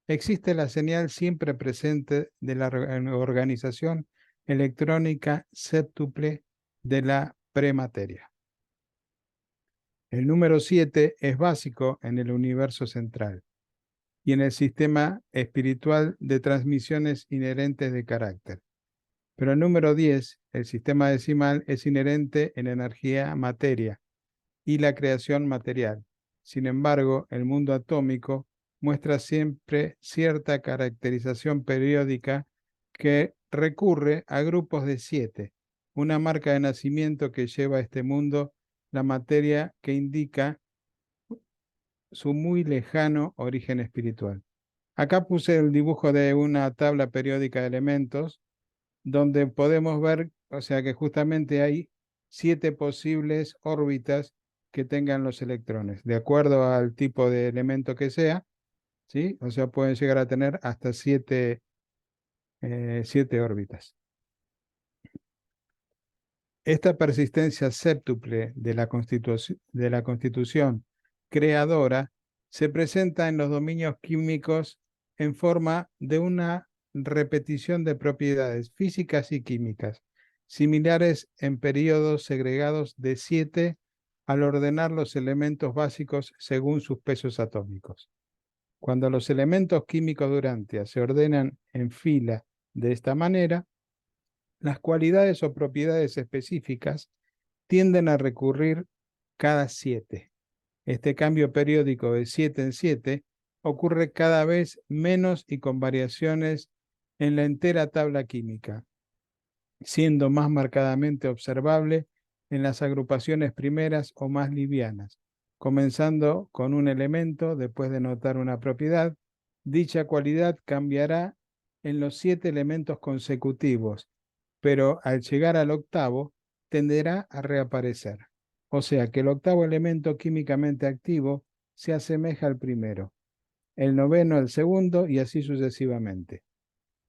existe la señal siempre presente de la organización electrónica séptuple de la premateria. El número 7 es básico en el universo central y en el sistema espiritual de transmisiones inherentes de carácter. Pero el número 10, el sistema decimal, es inherente en energía, materia y la creación material. Sin embargo, el mundo atómico muestra siempre cierta caracterización periódica que recurre a grupos de 7, una marca de nacimiento que lleva a este mundo la materia que indica su muy lejano origen espiritual. Acá puse el dibujo de una tabla periódica de elementos, donde podemos ver, o sea que justamente hay 7 posibles órbitas que tengan los electrones, de acuerdo al tipo de elemento que sea, ¿sí? O sea, pueden llegar a tener hasta 7 órbitas. Esta persistencia séptuple de la constitución creadora se presenta en los dominios químicos en forma de una repetición de propiedades físicas y químicas, similares en periodos segregados de 7 al ordenar los elementos básicos según sus pesos atómicos. Cuando los elementos químicos Durantia se ordenan en fila de esta manera, las cualidades o propiedades específicas tienden a recurrir cada 7. Este cambio periódico de 7 en 7 ocurre cada vez menos y con variaciones en la entera tabla química, siendo más marcadamente observable en las agrupaciones primeras o más livianas, comenzando con un elemento después de notar una propiedad. Dicha cualidad cambiará en los 7 elementos consecutivos, pero al llegar al octavo tenderá a reaparecer. O sea que el octavo elemento químicamente activo se asemeja al primero, el noveno al segundo y así sucesivamente.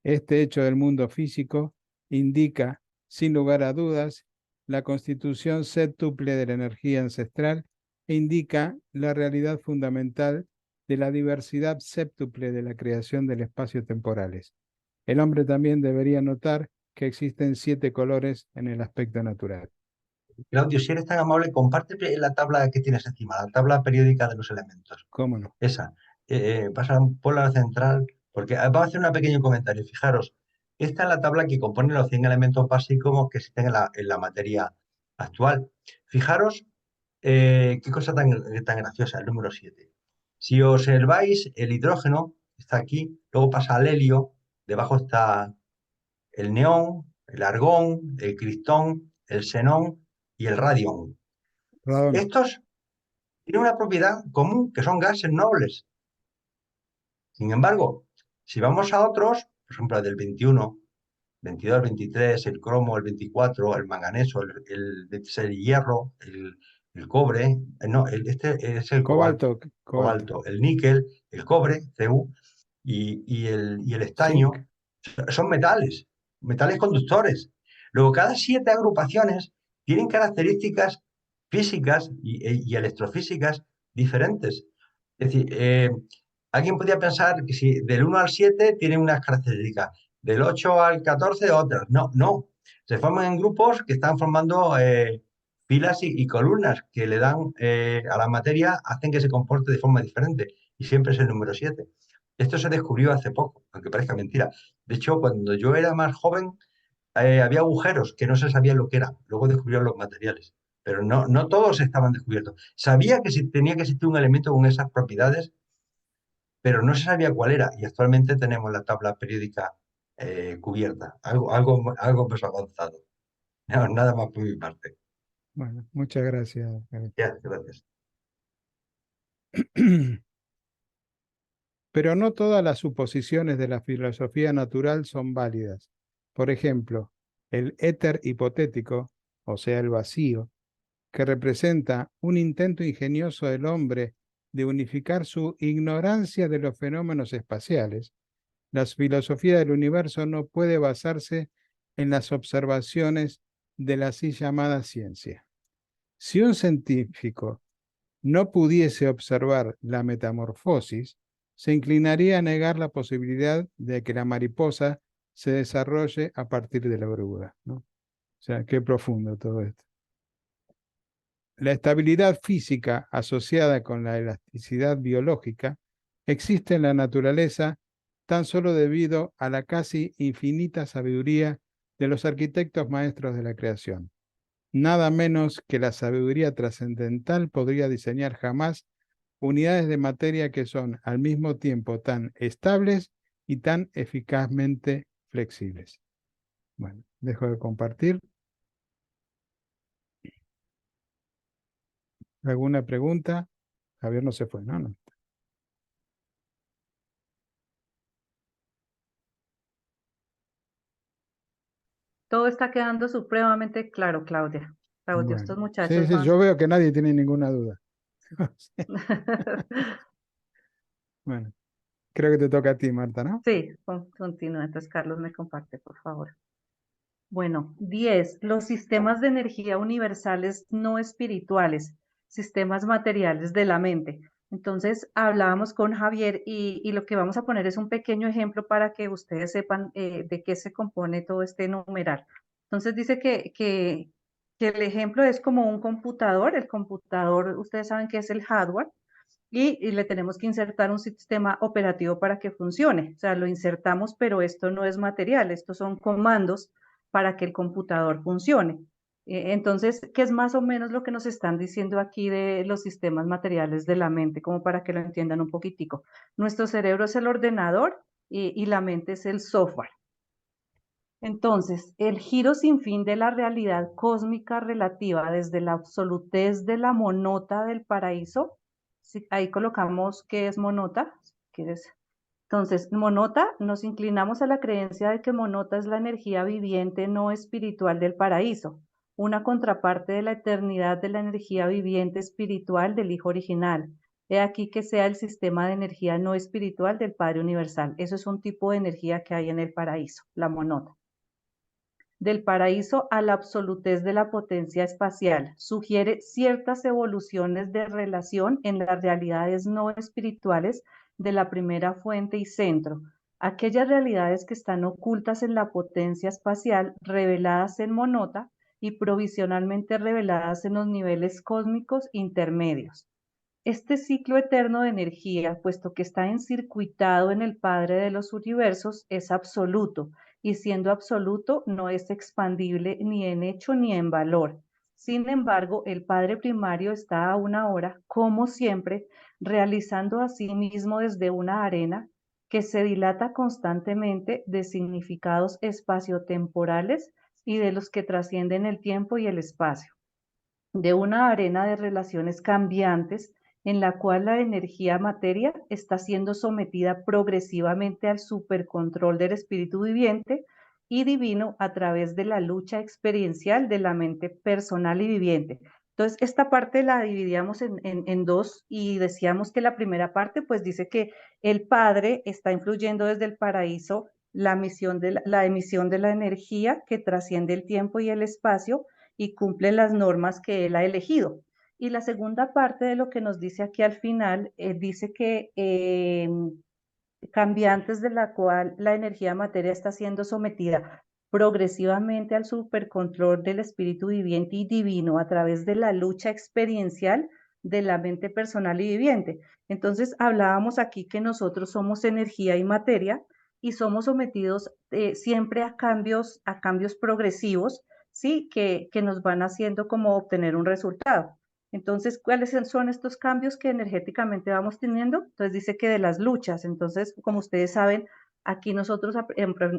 Este hecho del mundo físico indica, sin lugar a dudas, la constitución séptuple de la energía ancestral e indica la realidad fundamental de la diversidad séptuple de la creación del espacio temporales. El hombre también debería notar que existen 7 colores en el aspecto natural. Claudio, si eres tan amable, comparte la tabla que tienes encima, la tabla periódica de los elementos. ¿Cómo no? Esa. Pasa por la central, porque vamos a hacer un pequeño comentario. Fijaros, esta es la tabla que compone los 100 elementos básicos que existen en la materia actual. Fijaros qué cosa tan graciosa, el número 7. Si observáis, el hidrógeno está aquí, luego pasa al helio, debajo está el neón, el argón, el criptón, el xenón y el radión. Radón. Estos tienen una propiedad común, que son gases nobles. Sin embargo, si vamos a otros, por ejemplo, el del 21, 22, 23, el cromo, el 24, el manganeso, el 26, el hierro, el cobre, no, este es el Cobalto. cobalto, el níquel, el cobre, Cu, y el Zinc. estaño, son metales conductores. Luego, cada 7 agrupaciones tienen características físicas y electrofísicas diferentes. Es decir, alguien podría pensar que si del 1 al 7 tienen unas características, del 8 al 14 otras. No, no. Se forman en grupos que están formando filas y columnas que le dan a la materia, hacen que se comporte de forma diferente. Y siempre es el número 7. Esto se descubrió hace poco, aunque parezca mentira. De hecho, cuando yo era más joven, había agujeros que no se sabía lo que eran. Luego descubrieron los materiales. Pero no, no todos estaban descubiertos. Sabía que tenía que existir un elemento con esas propiedades, pero no se sabía cuál era. Y actualmente tenemos la tabla periódica cubierta. Algo más avanzado. No, nada más por mi parte. Bueno, muchas gracias. Ya, gracias. Pero no todas las suposiciones de la filosofía natural son válidas. Por ejemplo, el éter hipotético, o sea, el vacío, que representa un intento ingenioso del hombre de unificar su ignorancia de los fenómenos espaciales. La filosofía del universo no puede basarse en las observaciones de la así llamada ciencia. Si un científico no pudiese observar la metamorfosis, se inclinaría a negar la posibilidad de que la mariposa se desarrolle a partir de la oruga, ¿no? O sea, qué profundo todo esto. La estabilidad física asociada con la elasticidad biológica existe en la naturaleza tan solo debido a la casi infinita sabiduría de los arquitectos maestros de la creación. Nada menos que la sabiduría trascendental podría diseñar jamás unidades de materia que son al mismo tiempo tan estables y tan eficazmente flexibles. Bueno, dejo de compartir. ¿Alguna pregunta? Javier no se fue, ¿no? No. Todo está quedando supremamente claro, Claudia. Claudia, Bueno, estos sí, muchachos sí, van. yo veo que nadie tiene ninguna duda. Bueno, creo que te toca a ti, Marta, ¿no? Sí, continúa. Entonces, Carlos me comparte, por favor. Bueno, 10. Los sistemas de energía universales no espirituales, sistemas materiales de la mente. Entonces, hablábamos con Javier y lo que vamos a poner es un pequeño ejemplo para que ustedes sepan de qué se compone todo este numeral. Entonces, dice que el ejemplo es como un computador. El computador, ustedes saben que es el hardware y le tenemos que insertar un sistema operativo para que funcione. O sea, lo insertamos, pero esto no es material, estos son comandos para que el computador funcione. Entonces, ¿qué es más o menos lo que nos están diciendo aquí de los sistemas materiales de la mente? Como para que lo entiendan un poquitico. Nuestro cerebro es el ordenador y la mente es el software. Entonces, el giro sin fin de la realidad cósmica relativa desde la absolutez de la monota del paraíso, ahí colocamos qué es monota, ¿quieres? Entonces, monota, nos inclinamos a la creencia de que monota es la energía viviente no espiritual del paraíso, una contraparte de la eternidad de la energía viviente espiritual del Hijo original. He aquí que sea el sistema de energía no espiritual del Padre Universal. Eso es un tipo de energía que hay en el paraíso, la monota. Del paraíso a la absolutez de la potencia espacial. Sugiere ciertas evoluciones de relación en las realidades no espirituales de la primera fuente y centro. Aquellas realidades que están ocultas en la potencia espacial, reveladas en monota y provisionalmente reveladas en los niveles cósmicos intermedios. Este ciclo eterno de energía, puesto que está encircuitado en el Padre de los universos, es absoluto, y siendo absoluto no es expandible ni en hecho ni en valor. Sin embargo, el Padre primario está a una hora, como siempre, realizando a sí mismo desde una arena que se dilata constantemente de significados espaciotemporales y de los que trascienden el tiempo y el espacio, de una arena de relaciones cambiantes en la cual la energía materia está siendo sometida progresivamente al supercontrol del espíritu viviente y divino a través de la lucha experiencial de la mente personal y viviente. Entonces, esta parte la dividíamos en dos y decíamos que la primera parte, pues dice que el Padre está influyendo desde el paraíso la emisión de la energía que trasciende el tiempo y el espacio y cumple las normas que él ha elegido. Y la segunda parte de lo que nos dice aquí al final, dice que cambiantes de la cual la energía materia está siendo sometida progresivamente al supercontrol del espíritu viviente y divino a través de la lucha experiencial de la mente personal y viviente. Entonces hablábamos aquí que nosotros somos energía y materia y somos sometidos siempre a cambios progresivos, ¿sí? Que nos van haciendo como obtener un resultado. Entonces, ¿cuáles son estos cambios que energéticamente vamos teniendo? Entonces dice que de las luchas. Entonces, como ustedes saben, aquí nosotros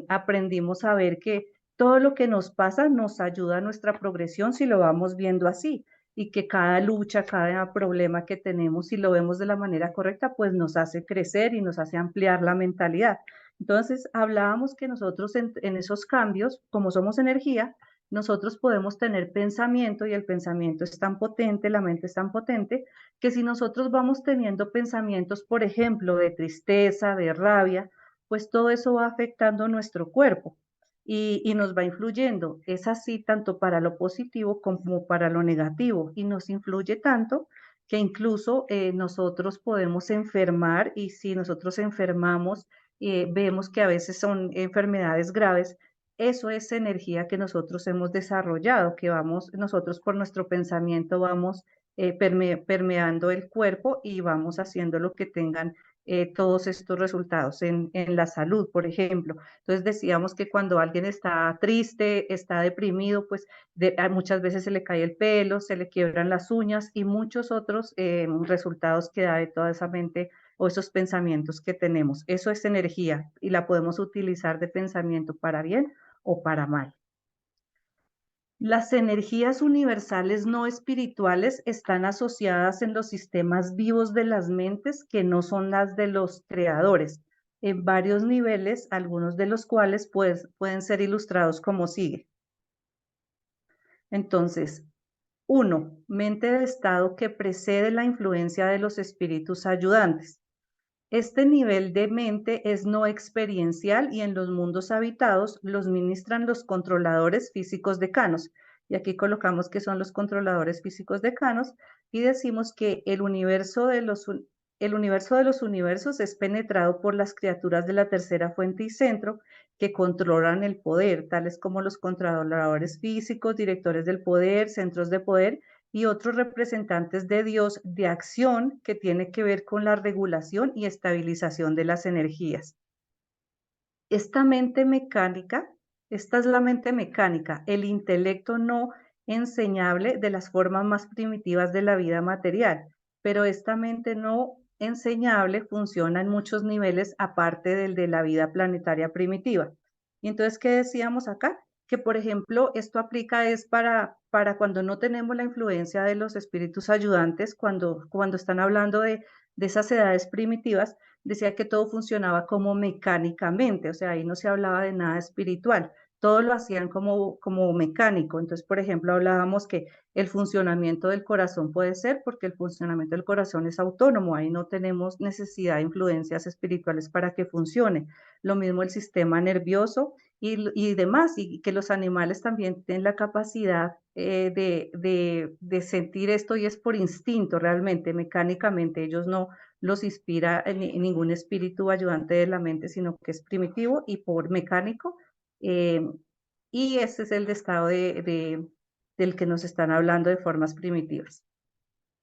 aprendimos a ver que todo lo que nos pasa nos ayuda a nuestra progresión si lo vamos viendo así y que cada lucha, cada problema que tenemos, si lo vemos de la manera correcta, pues nos hace crecer y nos hace ampliar la mentalidad. Entonces, hablábamos que nosotros en esos cambios, como somos energía, nosotros podemos tener pensamiento y el pensamiento es tan potente, la mente es tan potente, que si nosotros vamos teniendo pensamientos, por ejemplo, de tristeza, de rabia, pues todo eso va afectando nuestro cuerpo y nos va influyendo. Es así tanto para lo positivo como para lo negativo y nos influye tanto que incluso nosotros podemos enfermar y si nosotros enfermamos, vemos que a veces son enfermedades graves. Eso es energía que nosotros hemos desarrollado, que vamos, nosotros por nuestro pensamiento vamos permeando el cuerpo y vamos haciendo lo que tengan todos estos resultados en la salud, por ejemplo. Entonces decíamos que cuando alguien está triste, está deprimido, pues muchas veces se le cae el pelo, se le quiebran las uñas y muchos otros resultados que da de toda esa mente o esos pensamientos que tenemos. Eso es energía y la podemos utilizar de pensamiento para bien o para mal. Las energías universales no espirituales están asociadas en los sistemas vivos de las mentes que no son las de los creadores, en varios niveles, algunos de los cuales pueden ser ilustrados como sigue. Entonces, 1. Mente de estado que precede la influencia de los espíritus ayudantes. Este nivel de mente es no experiencial y en los mundos habitados los ministran los controladores físicos decanos. Y aquí colocamos que son los controladores físicos decanos y decimos que el universo de los universos es penetrado por las criaturas de la tercera fuente y centro que controlan el poder, tales como los controladores físicos, directores del poder, centros de poder y otros representantes de Dios de acción que tiene que ver con la regulación y estabilización de las energías. Esta es la mente mecánica, el intelecto no enseñable de las formas más primitivas de la vida material, pero esta mente no enseñable funciona en muchos niveles aparte del de la vida planetaria primitiva. Y entonces, ¿qué decíamos acá? Que, por ejemplo, esto aplica es para cuando no tenemos la influencia de los espíritus ayudantes, cuando están hablando de esas edades primitivas, decía que todo funcionaba como mecánicamente, o sea, ahí no se hablaba de nada espiritual, todo lo hacían como mecánico. Entonces, por ejemplo, hablábamos que el funcionamiento del corazón puede ser porque el funcionamiento del corazón es autónomo, ahí no tenemos necesidad de influencias espirituales para que funcione. Lo mismo el sistema nervioso y demás, y que los animales también tienen la capacidad de sentir esto y es por instinto realmente, mecánicamente, ellos no los inspira en ningún espíritu ayudante de la mente, sino que es primitivo y por mecánico. Y ese es el estado del que nos están hablando de formas primitivas.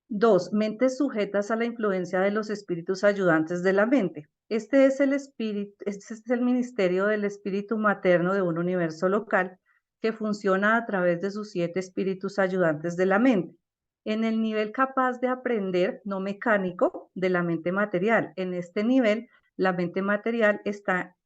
2. Mentes sujetas a la influencia de los espíritus ayudantes de la mente. Este es el ministerio del espíritu materno de un universo local que funciona a través de sus 7 espíritus ayudantes de la mente. En el nivel capaz de aprender, no mecánico, de la mente material. En este nivel, la mente material está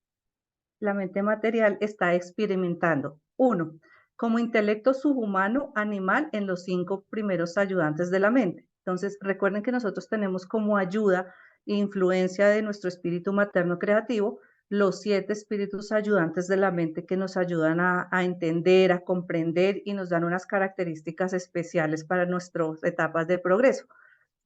experimentando. 1. Como intelecto subhumano animal en los 5 primeros ayudantes de la mente. Entonces, recuerden que nosotros tenemos como ayuda e influencia de nuestro espíritu materno creativo los 7 espíritus ayudantes de la mente que nos ayudan a entender, a comprender y nos dan unas características especiales para nuestras etapas de progreso.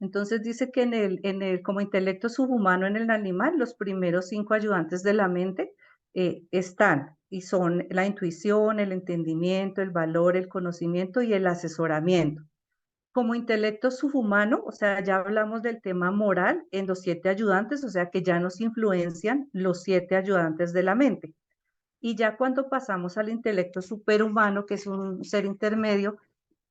Entonces dice que como intelecto subhumano en el animal, los primeros 5 ayudantes de la mente están y son la intuición, el entendimiento, el valor, el conocimiento y el asesoramiento. Como intelecto subhumano, o sea, ya hablamos del tema moral en los 7 ayudantes, o sea que ya nos influencian los 7 ayudantes de la mente. Y ya cuando pasamos al intelecto superhumano, que es un ser intermedio,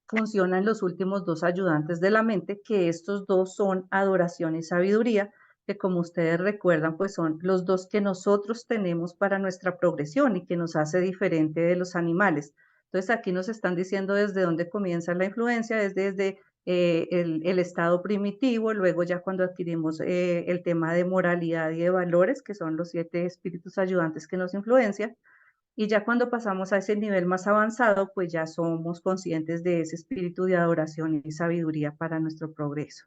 funcionan los últimos 2 ayudantes de la mente, que estos 2 son adoración y sabiduría, que como ustedes recuerdan, pues son los 2 que nosotros tenemos para nuestra progresión y que nos hace diferente de los animales. Entonces aquí nos están diciendo desde dónde comienza la influencia, es desde el estado primitivo, luego ya cuando adquirimos el tema de moralidad y de valores, que son los 7 espíritus ayudantes que nos influencian, y ya cuando pasamos a ese nivel más avanzado, pues ya somos conscientes de ese espíritu de adoración y sabiduría para nuestro progreso.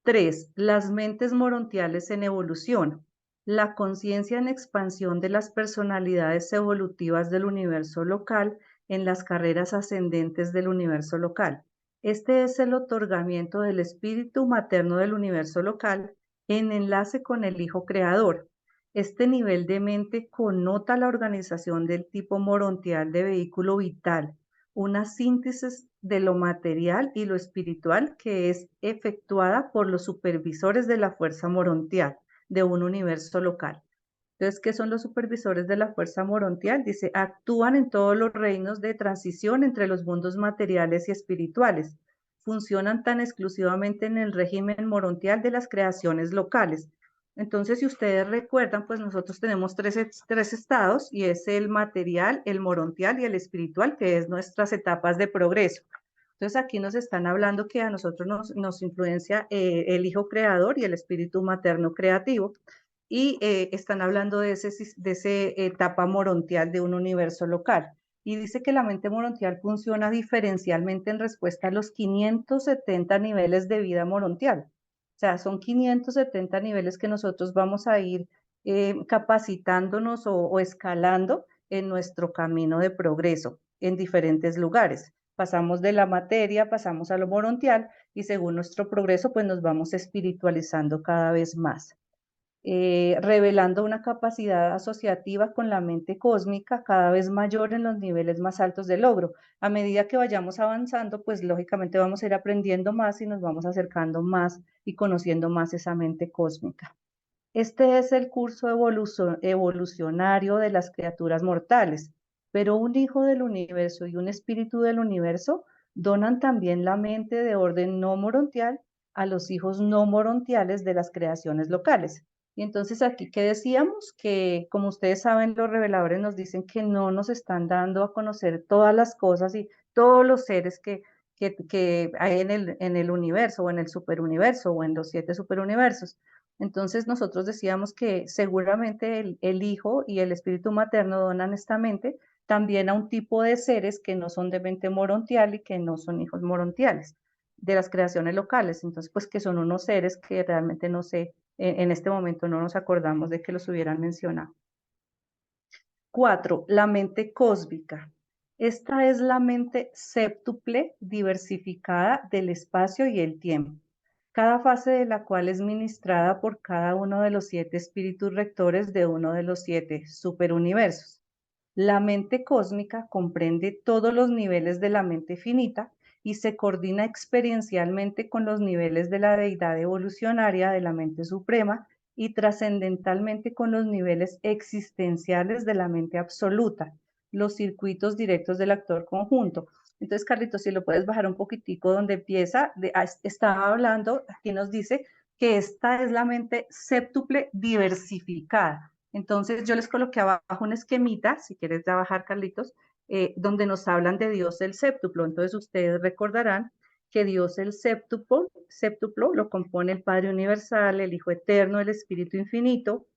3. Las mentes morontiales en evolución. La conciencia en expansión de las personalidades evolutivas del universo local en las carreras ascendentes del universo local. Este es el otorgamiento del espíritu materno del universo local en enlace con el Hijo Creador. Este nivel de mente connota la organización del tipo morontial de vehículo vital, una síntesis de lo material y lo espiritual que es efectuada por los supervisores de la fuerza morontial de un universo local. Entonces, ¿qué son los supervisores de la fuerza morontial? Dice, actúan en todos los reinos de transición entre los mundos materiales y espirituales. Funcionan tan exclusivamente en el régimen morontial de las creaciones locales. Entonces, si ustedes recuerdan, pues nosotros tenemos tres estados y es el material, el morontial y el espiritual, que es nuestras etapas de progreso. Entonces aquí nos están hablando que a nosotros nos influencia el Hijo Creador y el Espíritu Materno Creativo, y están hablando de ese etapa morontial de un universo local. Y dice que la mente morontial funciona diferencialmente en respuesta a los 570 niveles de vida morontial. O sea, son 570 niveles que nosotros vamos a ir capacitándonos o escalando en nuestro camino de progreso en diferentes lugares. Pasamos de la materia, pasamos a lo morontial, y según nuestro progreso, pues nos vamos espiritualizando cada vez más. Revelando una capacidad asociativa con la mente cósmica cada vez mayor en los niveles más altos de logro. A medida que vayamos avanzando, pues lógicamente vamos a ir aprendiendo más y nos vamos acercando más y conociendo más esa mente cósmica. Este es el curso evolucionario de las criaturas mortales, pero un hijo del universo y un espíritu del universo donan también la mente de orden no morontial a los hijos no morontiales de las creaciones locales. Y entonces aquí que decíamos que, como ustedes saben, los reveladores nos dicen que no nos están dando a conocer todas las cosas y todos los seres que hay en el universo o en el superuniverso o en los 7 superuniversos. Entonces nosotros decíamos que seguramente el Hijo y el Espíritu Materno donan esta mente también a un tipo de seres que no son de mente morontial y que no son hijos morontiales de las creaciones locales. Entonces, pues que son unos seres que realmente no sé, en este momento no nos acordamos de que los hubieran mencionado. 4. La mente cósmica. Esta es la mente séptuple diversificada del espacio y el tiempo, cada fase de la cual es ministrada por cada uno de los 7 espíritus rectores de uno de los 7 superuniversos. La mente cósmica comprende todos los niveles de la mente finita y se coordina experiencialmente con los niveles de la deidad evolucionaria de la mente suprema y trascendentalmente con los niveles existenciales de la mente absoluta, los circuitos directos del actor conjunto. Entonces, Carlitos, si lo puedes bajar un poquitico donde empieza, estaba hablando, aquí nos dice que esta es la mente séptuple diversificada. Entonces, yo les coloqué abajo un esquemita, si quieres trabajar, Carlitos, donde nos hablan de Dios el séptuplo. Entonces, ustedes recordarán que Dios el séptuplo lo compone el Padre Universal, el Hijo Eterno, el Espíritu Infinito,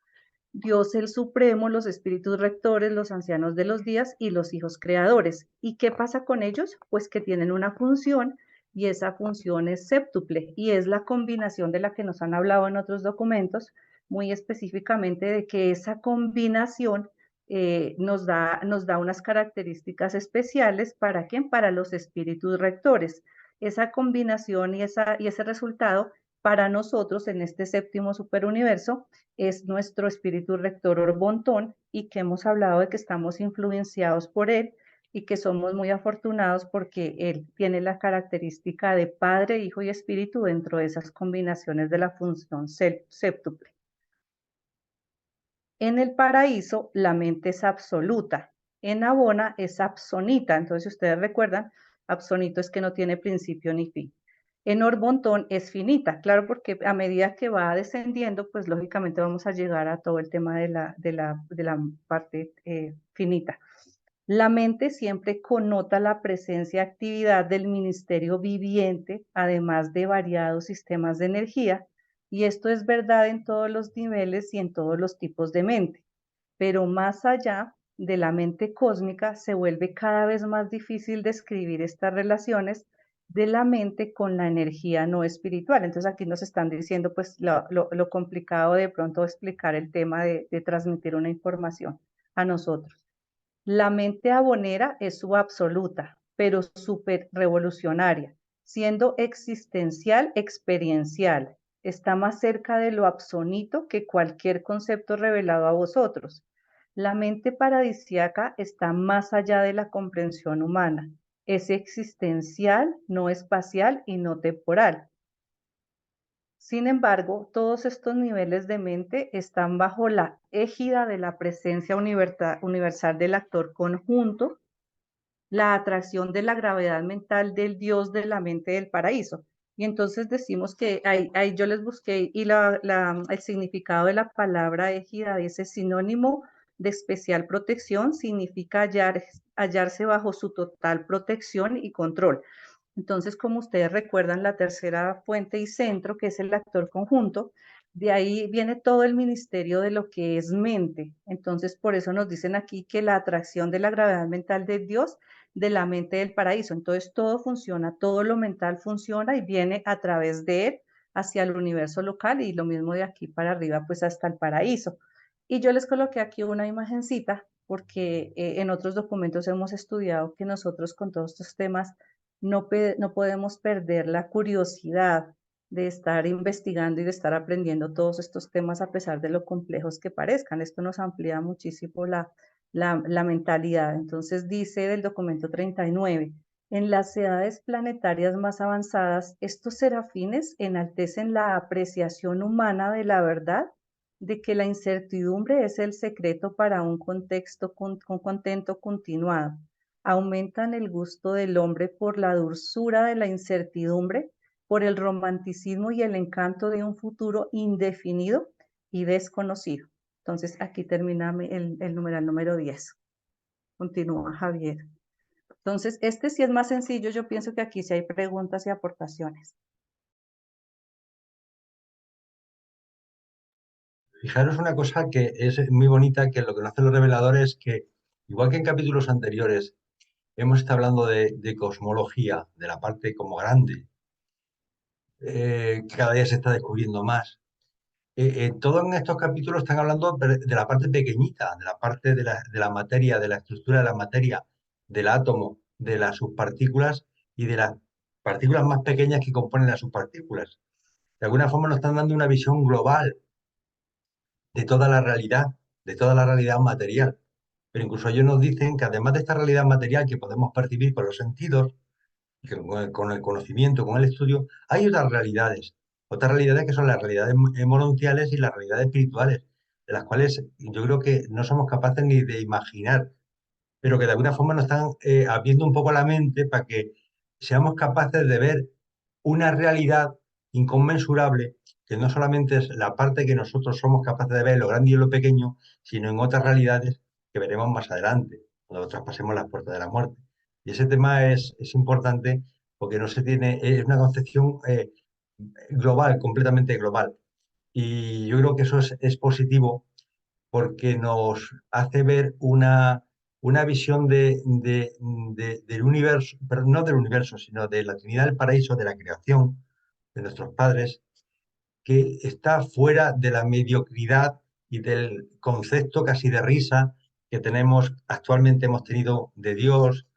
Dios el Supremo, los espíritus rectores, los ancianos de los días y los hijos creadores. ¿Y qué pasa con ellos? Pues que tienen una función, y esa función es séptuple, y es la combinación de la que nos han hablado en otros documentos, muy específicamente de que esa combinación nos da unas características especiales. ¿Para quién? Para los espíritus rectores. Esa combinación y ese resultado para nosotros en este séptimo superuniverso es nuestro espíritu rector Orbontón, y que hemos hablado de que estamos influenciados por él y que somos muy afortunados porque él tiene la característica de Padre, Hijo y Espíritu dentro de esas combinaciones de la función séptuple. En el paraíso la mente es absoluta, en Abona es absonita. Entonces, si ustedes recuerdan, absonito es que no tiene principio ni fin. En Orbontón es finita, claro, porque a medida que va descendiendo, pues lógicamente vamos a llegar a todo el tema de la parte finita. La mente siempre connota la presencia y actividad del ministerio viviente, además de variados sistemas de energía, y esto es verdad en todos los niveles y en todos los tipos de mente. Pero más allá de la mente cósmica, se vuelve cada vez más difícil describir estas relaciones de la mente con la energía no espiritual. Entonces aquí nos están diciendo pues lo complicado de pronto explicar el tema de transmitir una información a nosotros. La mente abonera es subabsoluta, pero súper revolucionaria, siendo existencial experiencial. Está más cerca de lo absonito que cualquier concepto revelado a vosotros. La mente paradisíaca está más allá de la comprensión humana. Es existencial, no espacial y no temporal. Sin embargo, todos estos niveles de mente están bajo la égida de la presencia universal del actor conjunto, la atracción de la gravedad mental del Dios de la mente del paraíso. Y entonces decimos que ahí yo les busqué, y el significado de la palabra égida dice sinónimo de especial protección, significa hallarse bajo su total protección y control. Entonces, como ustedes recuerdan, la tercera fuente y centro, que es el actor conjunto, de ahí viene todo el ministerio de lo que es mente. Entonces, por eso nos dicen aquí que la atracción de la gravedad mental de Dios, de la mente del paraíso. Entonces, todo funciona, todo lo mental funciona y viene a través de él hacia el universo local y lo mismo de aquí para arriba, pues hasta el paraíso. Y yo les coloqué aquí una imagencita porque en otros documentos hemos estudiado que nosotros con todos estos temas no podemos perder la curiosidad de estar investigando y de estar aprendiendo todos estos temas a pesar de lo complejos que parezcan. Esto nos amplía muchísimo la mentalidad. Entonces dice del documento 39, en las edades planetarias más avanzadas, estos serafines enaltecen la apreciación humana de la verdad, de que la incertidumbre es el secreto para un contexto con contento continuado. Aumentan el gusto del hombre por la dulzura de la incertidumbre, por el romanticismo y el encanto de un futuro indefinido y desconocido. Entonces, aquí termina el numeral número 10. Continúa Javier. Entonces, este sí es más sencillo. Yo pienso que aquí sí hay preguntas y aportaciones. Fijaros una cosa que es muy bonita, que lo que nos hacen los reveladores es que, igual que en capítulos anteriores, hemos estado hablando de cosmología, de la parte como grande, que cada día se está descubriendo más. Todos en estos capítulos están hablando de la parte pequeñita, de la parte de la materia, de la estructura de la materia, del átomo, de las subpartículas y de las partículas más pequeñas que componen las subpartículas. De alguna forma nos están dando una visión global de toda la realidad material. Pero incluso ellos nos dicen que además de esta realidad material que podemos percibir con los sentidos, con el conocimiento, con el estudio, hay otras realidades que son las realidades morontiales y las realidades espirituales, de las cuales yo creo que no somos capaces ni de imaginar, pero que de alguna forma nos están abriendo un poco la mente para que seamos capaces de ver una realidad inconmensurable, que no solamente es la parte que nosotros somos capaces de ver, lo grande y lo pequeño, sino en otras realidades que veremos más adelante, cuando traspasemos las puertas de la muerte. Y ese tema es importante porque no se tiene, es una concepción global, completamente global. Y yo creo que eso es positivo porque nos hace ver una visión del universo, pero no del universo, sino de la Trinidad del Paraíso, de la creación de nuestros padres, que está fuera de la mediocridad y del concepto casi de risa que tenemos actualmente hemos tenido de Dios,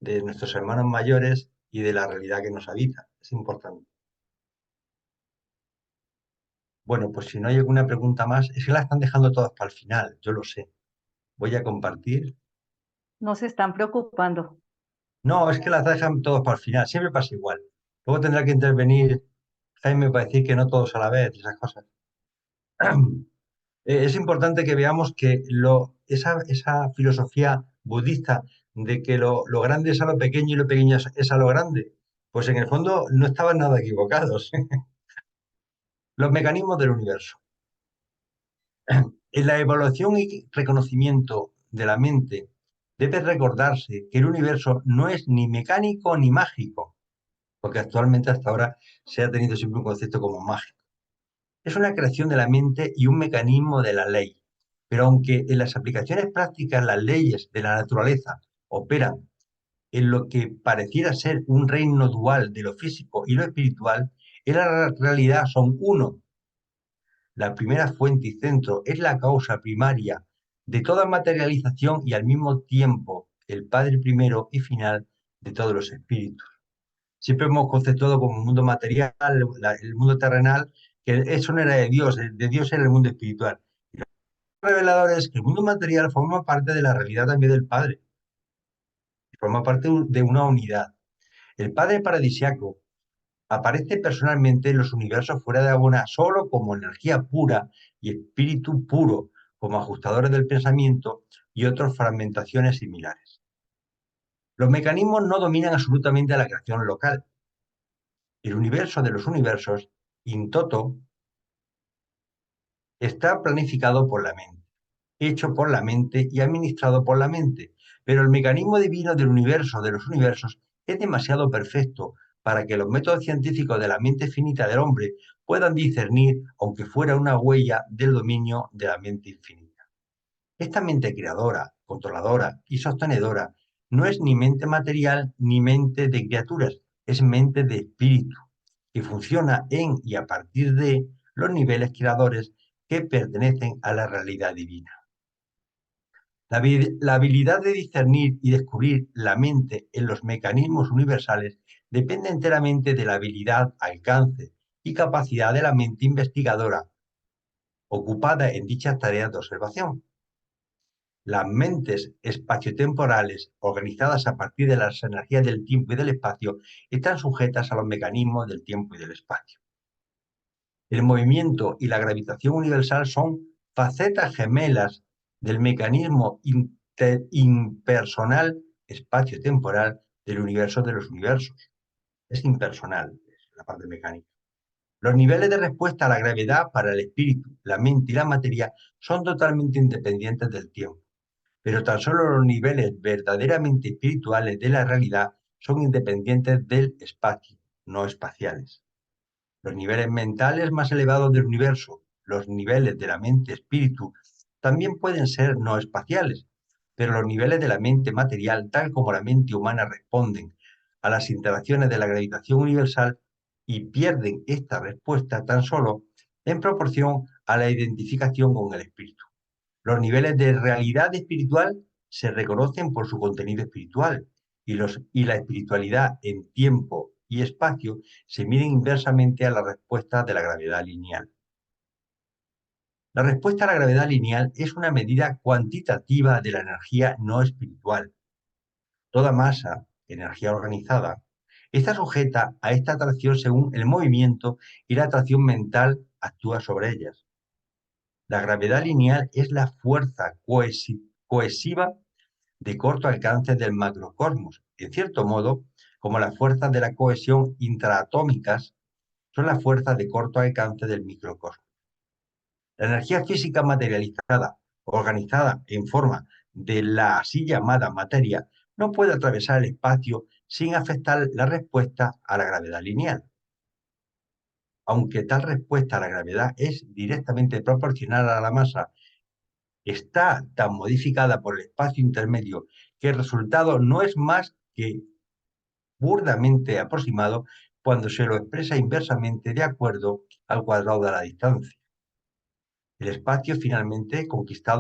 de nuestros hermanos mayores y de la realidad que nos habita. Es importante. Bueno, pues si no hay alguna pregunta más, es que la están dejando todas para el final, yo lo sé. Voy a compartir. No se están preocupando. No, es que las dejan todos para el final, siempre pasa igual. Luego tendrá que intervenir Jaime para decir que no todos a la vez, esas cosas. Es importante que veamos que esa filosofía budista de que lo grande es a lo pequeño y lo pequeño es a lo grande, pues en el fondo no estaban nada equivocados. Los mecanismos del universo. En la evaluación y reconocimiento de la mente debe recordarse que el universo no es ni mecánico ni mágico, porque actualmente hasta ahora se ha tenido siempre un concepto como mágico. Es una creación de la mente y un mecanismo de la ley. Pero aunque en las aplicaciones prácticas las leyes de la naturaleza operan en lo que pareciera ser un reino dual de lo físico y lo espiritual, en la realidad son uno. La primera fuente y centro es la causa primaria de toda materialización y al mismo tiempo el Padre primero y final de todos los espíritus. Siempre hemos conceptuado como un mundo material, el mundo terrenal, que eso no era de Dios era el mundo espiritual. Y lo revelador es que el mundo material forma parte de la realidad también del Padre, forma parte de una unidad. El Padre paradisiaco aparece personalmente en los universos fuera de Abona solo como energía pura y espíritu puro, como ajustadores del pensamiento y otras fragmentaciones similares. Los mecanismos no dominan absolutamente a la creación local. El universo de los universos, in toto, está planificado por la mente, hecho por la mente y administrado por la mente, pero el mecanismo divino del universo de los universos es demasiado perfecto para que los métodos científicos de la mente finita del hombre puedan discernir, aunque fuera una huella del dominio de la mente infinita. Esta mente creadora, controladora y sostenedora no es ni mente material ni mente de criaturas, es mente de espíritu, que funciona en y a partir de los niveles creadores que pertenecen a la realidad divina. La habilidad de discernir y descubrir la mente en los mecanismos universales depende enteramente de la habilidad, alcance y capacidad de la mente investigadora ocupada en dichas tareas de observación. Las mentes espaciotemporales, organizadas a partir de las energías del tiempo y del espacio, están sujetas a los mecanismos del tiempo y del espacio. El movimiento y la gravitación universal son facetas gemelas del mecanismo impersonal espacio-temporal del universo de los universos. Es impersonal, es la parte mecánica. Los niveles de respuesta a la gravedad para el espíritu, la mente y la materia son totalmente independientes del tiempo, pero tan solo los niveles verdaderamente espirituales de la realidad son independientes del espacio, no espaciales. Los niveles mentales más elevados del universo, los niveles de la mente-espíritu, también pueden ser no espaciales, pero los niveles de la mente material, tal como la mente humana, responden a las interacciones de la gravitación universal y pierden esta respuesta tan solo en proporción a la identificación con el espíritu. Los niveles de realidad espiritual se reconocen por su contenido espiritual y la espiritualidad en tiempo y espacio se miden inversamente a la respuesta de la gravedad lineal. La respuesta a la gravedad lineal es una medida cuantitativa de la energía no espiritual. Toda masa, energía organizada, está sujeta a esta atracción según el movimiento y la atracción mental actúa sobre ellas. La gravedad lineal es la fuerza cohesiva de corto alcance del macrocosmos. En cierto modo, como las fuerzas de la cohesión intraatómicas son las fuerzas de corto alcance del microcosmos. La energía física materializada, organizada en forma de la así llamada materia, no puede atravesar el espacio sin afectar la respuesta a la gravedad lineal. Aunque tal respuesta a la gravedad es directamente proporcional a la masa, está tan modificada por el espacio intermedio que el resultado no es más que burdamente aproximado cuando se lo expresa inversamente de acuerdo al cuadrado de la distancia. El espacio finalmente conquista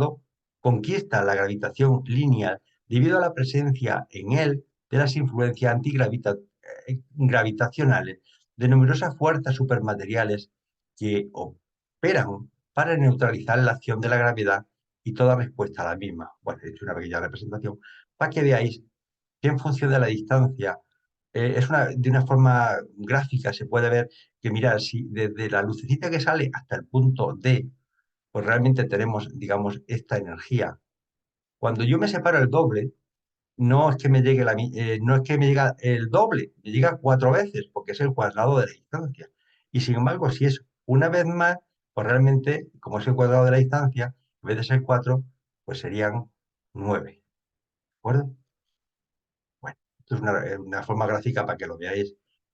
la gravitación lineal debido a la presencia en él de las influencias antigravitacionales de numerosas fuerzas supermateriales que operan para neutralizar la acción de la gravedad y toda respuesta a la misma. Bueno, he hecho una pequeña representación para que veáis que en función de la distancia, de una forma gráfica se puede ver que, mirad, si desde la lucecita que sale hasta el punto D, pues realmente tenemos, digamos, esta energía. Cuando yo me separo el doble, no es que me llegue no es que me llega el doble, me llega 4 veces, porque es el cuadrado de la distancia. Y sin embargo, si es una vez más, pues realmente, como es el cuadrado de la distancia, en vez de ser 4, pues serían 9. ¿De acuerdo? Bueno, esto es una forma gráfica para que lo veáis.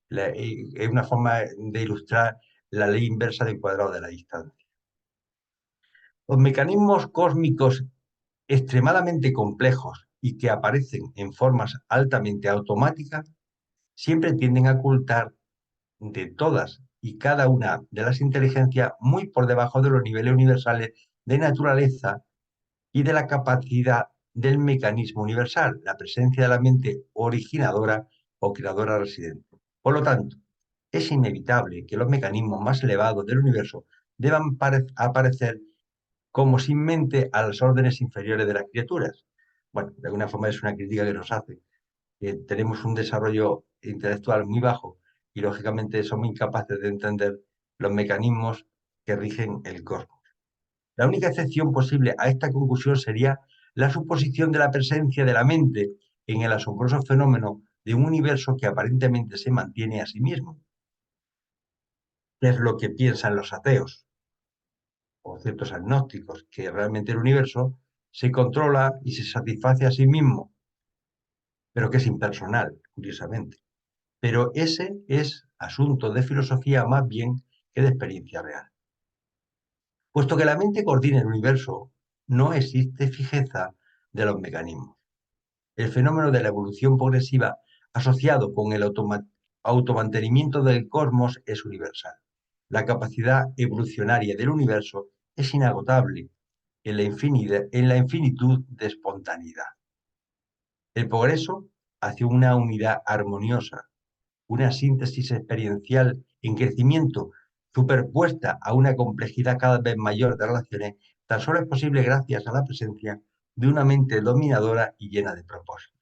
Es una forma de ilustrar la ley inversa del cuadrado de la distancia. Los mecanismos cósmicos extremadamente complejos y que aparecen en formas altamente automáticas siempre tienden a ocultar de todas y cada una de las inteligencias muy por debajo de los niveles universales de naturaleza y de la capacidad del mecanismo universal, la presencia de la mente originadora o creadora residente. Por lo tanto, es inevitable que los mecanismos más elevados del universo deban aparecer como sin mente a las órdenes inferiores de las criaturas. Bueno, de alguna forma es una crítica que nos hace. Tenemos un desarrollo intelectual muy bajo y lógicamente somos incapaces de entender los mecanismos que rigen el cosmos. La única excepción posible a esta conclusión sería la suposición de la presencia de la mente en el asombroso fenómeno de un universo que aparentemente se mantiene a sí mismo. ¿Qué es lo que piensan los ateos o ciertos agnósticos? Que realmente el universo se controla y se satisface a sí mismo. pero que es impersonal, curiosamente. Pero ese es asunto de filosofía más bien que de experiencia real. Puesto que la mente coordina el universo, no existe fijeza de los mecanismos. El fenómeno de la evolución progresiva asociado con el automantenimiento del cosmos es universal. La capacidad evolucionaria del universo es inagotable en la infinitud de espontaneidad. El progreso hacia una unidad armoniosa, una síntesis experiencial en crecimiento superpuesta a una complejidad cada vez mayor de relaciones, tan solo es posible gracias a la presencia de una mente dominadora y llena de propósito.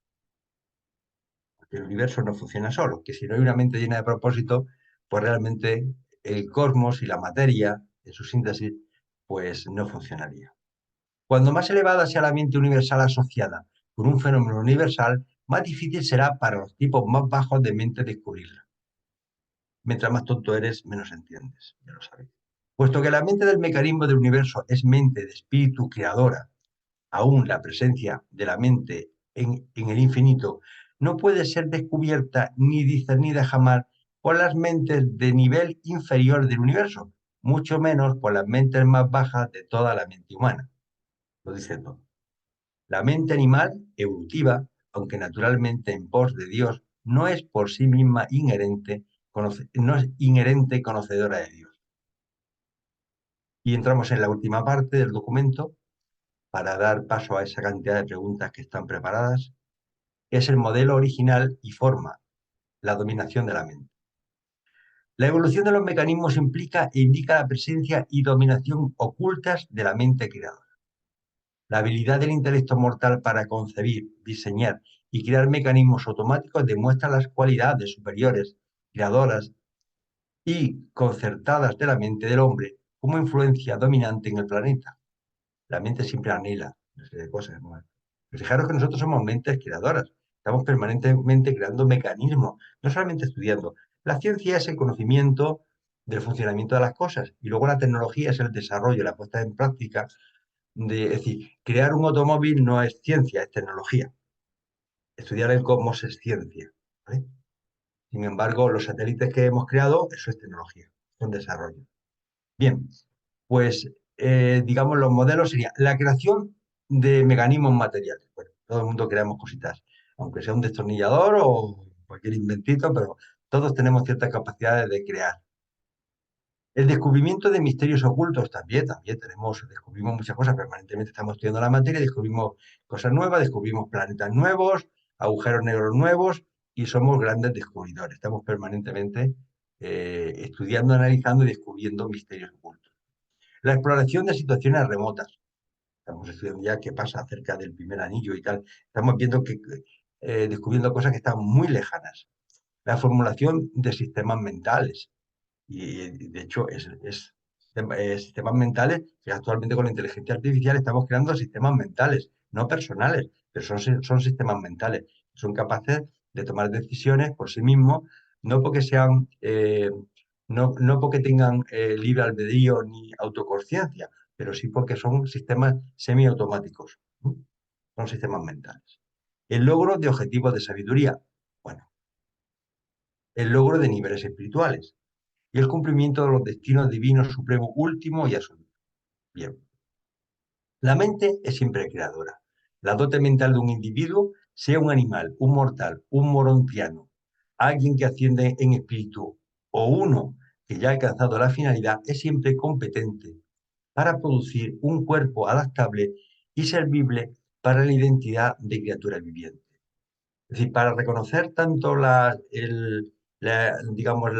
Porque el universo no funciona solo, que si no hay una mente llena de propósito, pues realmente el cosmos y la materia, en su síntesis, pues no funcionaría. Cuando más elevada sea la mente universal asociada con un fenómeno universal, más difícil será para los tipos más bajos de mente descubrirla. Mientras más tonto eres, menos entiendes, ya lo sabéis. Puesto que la mente del mecanismo del universo es mente de espíritu creadora, aún la presencia de la mente en el infinito no puede ser descubierta ni discernida jamás por las mentes de nivel inferior del universo, mucho menos por las mentes más bajas de toda la mente humana. Lo dice todo. La mente animal, evolutiva, aunque naturalmente en pos de Dios, no es por sí misma no es inherente conocedora de Dios. Y entramos en la última parte del documento para dar paso a esa cantidad de preguntas que están preparadas. Es el modelo original y forma la dominación de la mente. La evolución de los mecanismos implica e indica la presencia y dominación ocultas de la mente creadora. La habilidad del intelecto mortal para concebir, diseñar y crear mecanismos automáticos demuestra las cualidades superiores, creadoras y concertadas de la mente del hombre como influencia dominante en el planeta. La mente siempre anhela una serie de cosas, ¿no? Fijaros que nosotros somos mentes creadoras, estamos permanentemente creando mecanismos, no solamente estudiando. La ciencia es el conocimiento del funcionamiento de las cosas y luego la tecnología es el desarrollo, la puesta en práctica es decir, crear un automóvil no es ciencia, es tecnología. Estudiar el cosmos es ciencia, ¿vale? Sin embargo, los satélites que hemos creado, eso es tecnología, son desarrollo. Bien, pues digamos los modelos serían la creación de mecanismos materiales. Bueno, todo el mundo creamos cositas, aunque sea un destornillador o cualquier inventito, pero todos tenemos ciertas capacidades de crear. El descubrimiento de misterios ocultos también descubrimos muchas cosas, permanentemente estamos estudiando la materia, descubrimos cosas nuevas, descubrimos planetas nuevos, agujeros negros nuevos y somos grandes descubridores. Estamos permanentemente estudiando, analizando y descubriendo misterios ocultos. La exploración de situaciones remotas. Estamos estudiando ya qué pasa acerca del primer anillo y tal. Estamos viendo descubriendo cosas que están muy lejanas. La formulación de sistemas mentales. Y de hecho, sistemas mentales, que actualmente con la inteligencia artificial estamos creando sistemas mentales, no personales, pero son sistemas mentales. Son capaces de tomar decisiones por sí mismos, no porque sean, no porque tengan libre albedrío ni autoconsciencia, pero sí porque son sistemas semiautomáticos. ¿Mm? Son sistemas mentales. El logro de objetivos de sabiduría. Bueno, el logro de niveles espirituales y el cumplimiento de los destinos divinos supremos último y absoluto. Bien. La mente es siempre creadora. La dote mental de un individuo, sea un animal, un mortal, un morontiano, alguien que asciende en espíritu o uno que ya ha alcanzado la finalidad, es siempre competente para producir un cuerpo adaptable y servible para la identidad de criatura viviente. Es decir, para reconocer tanto digamos,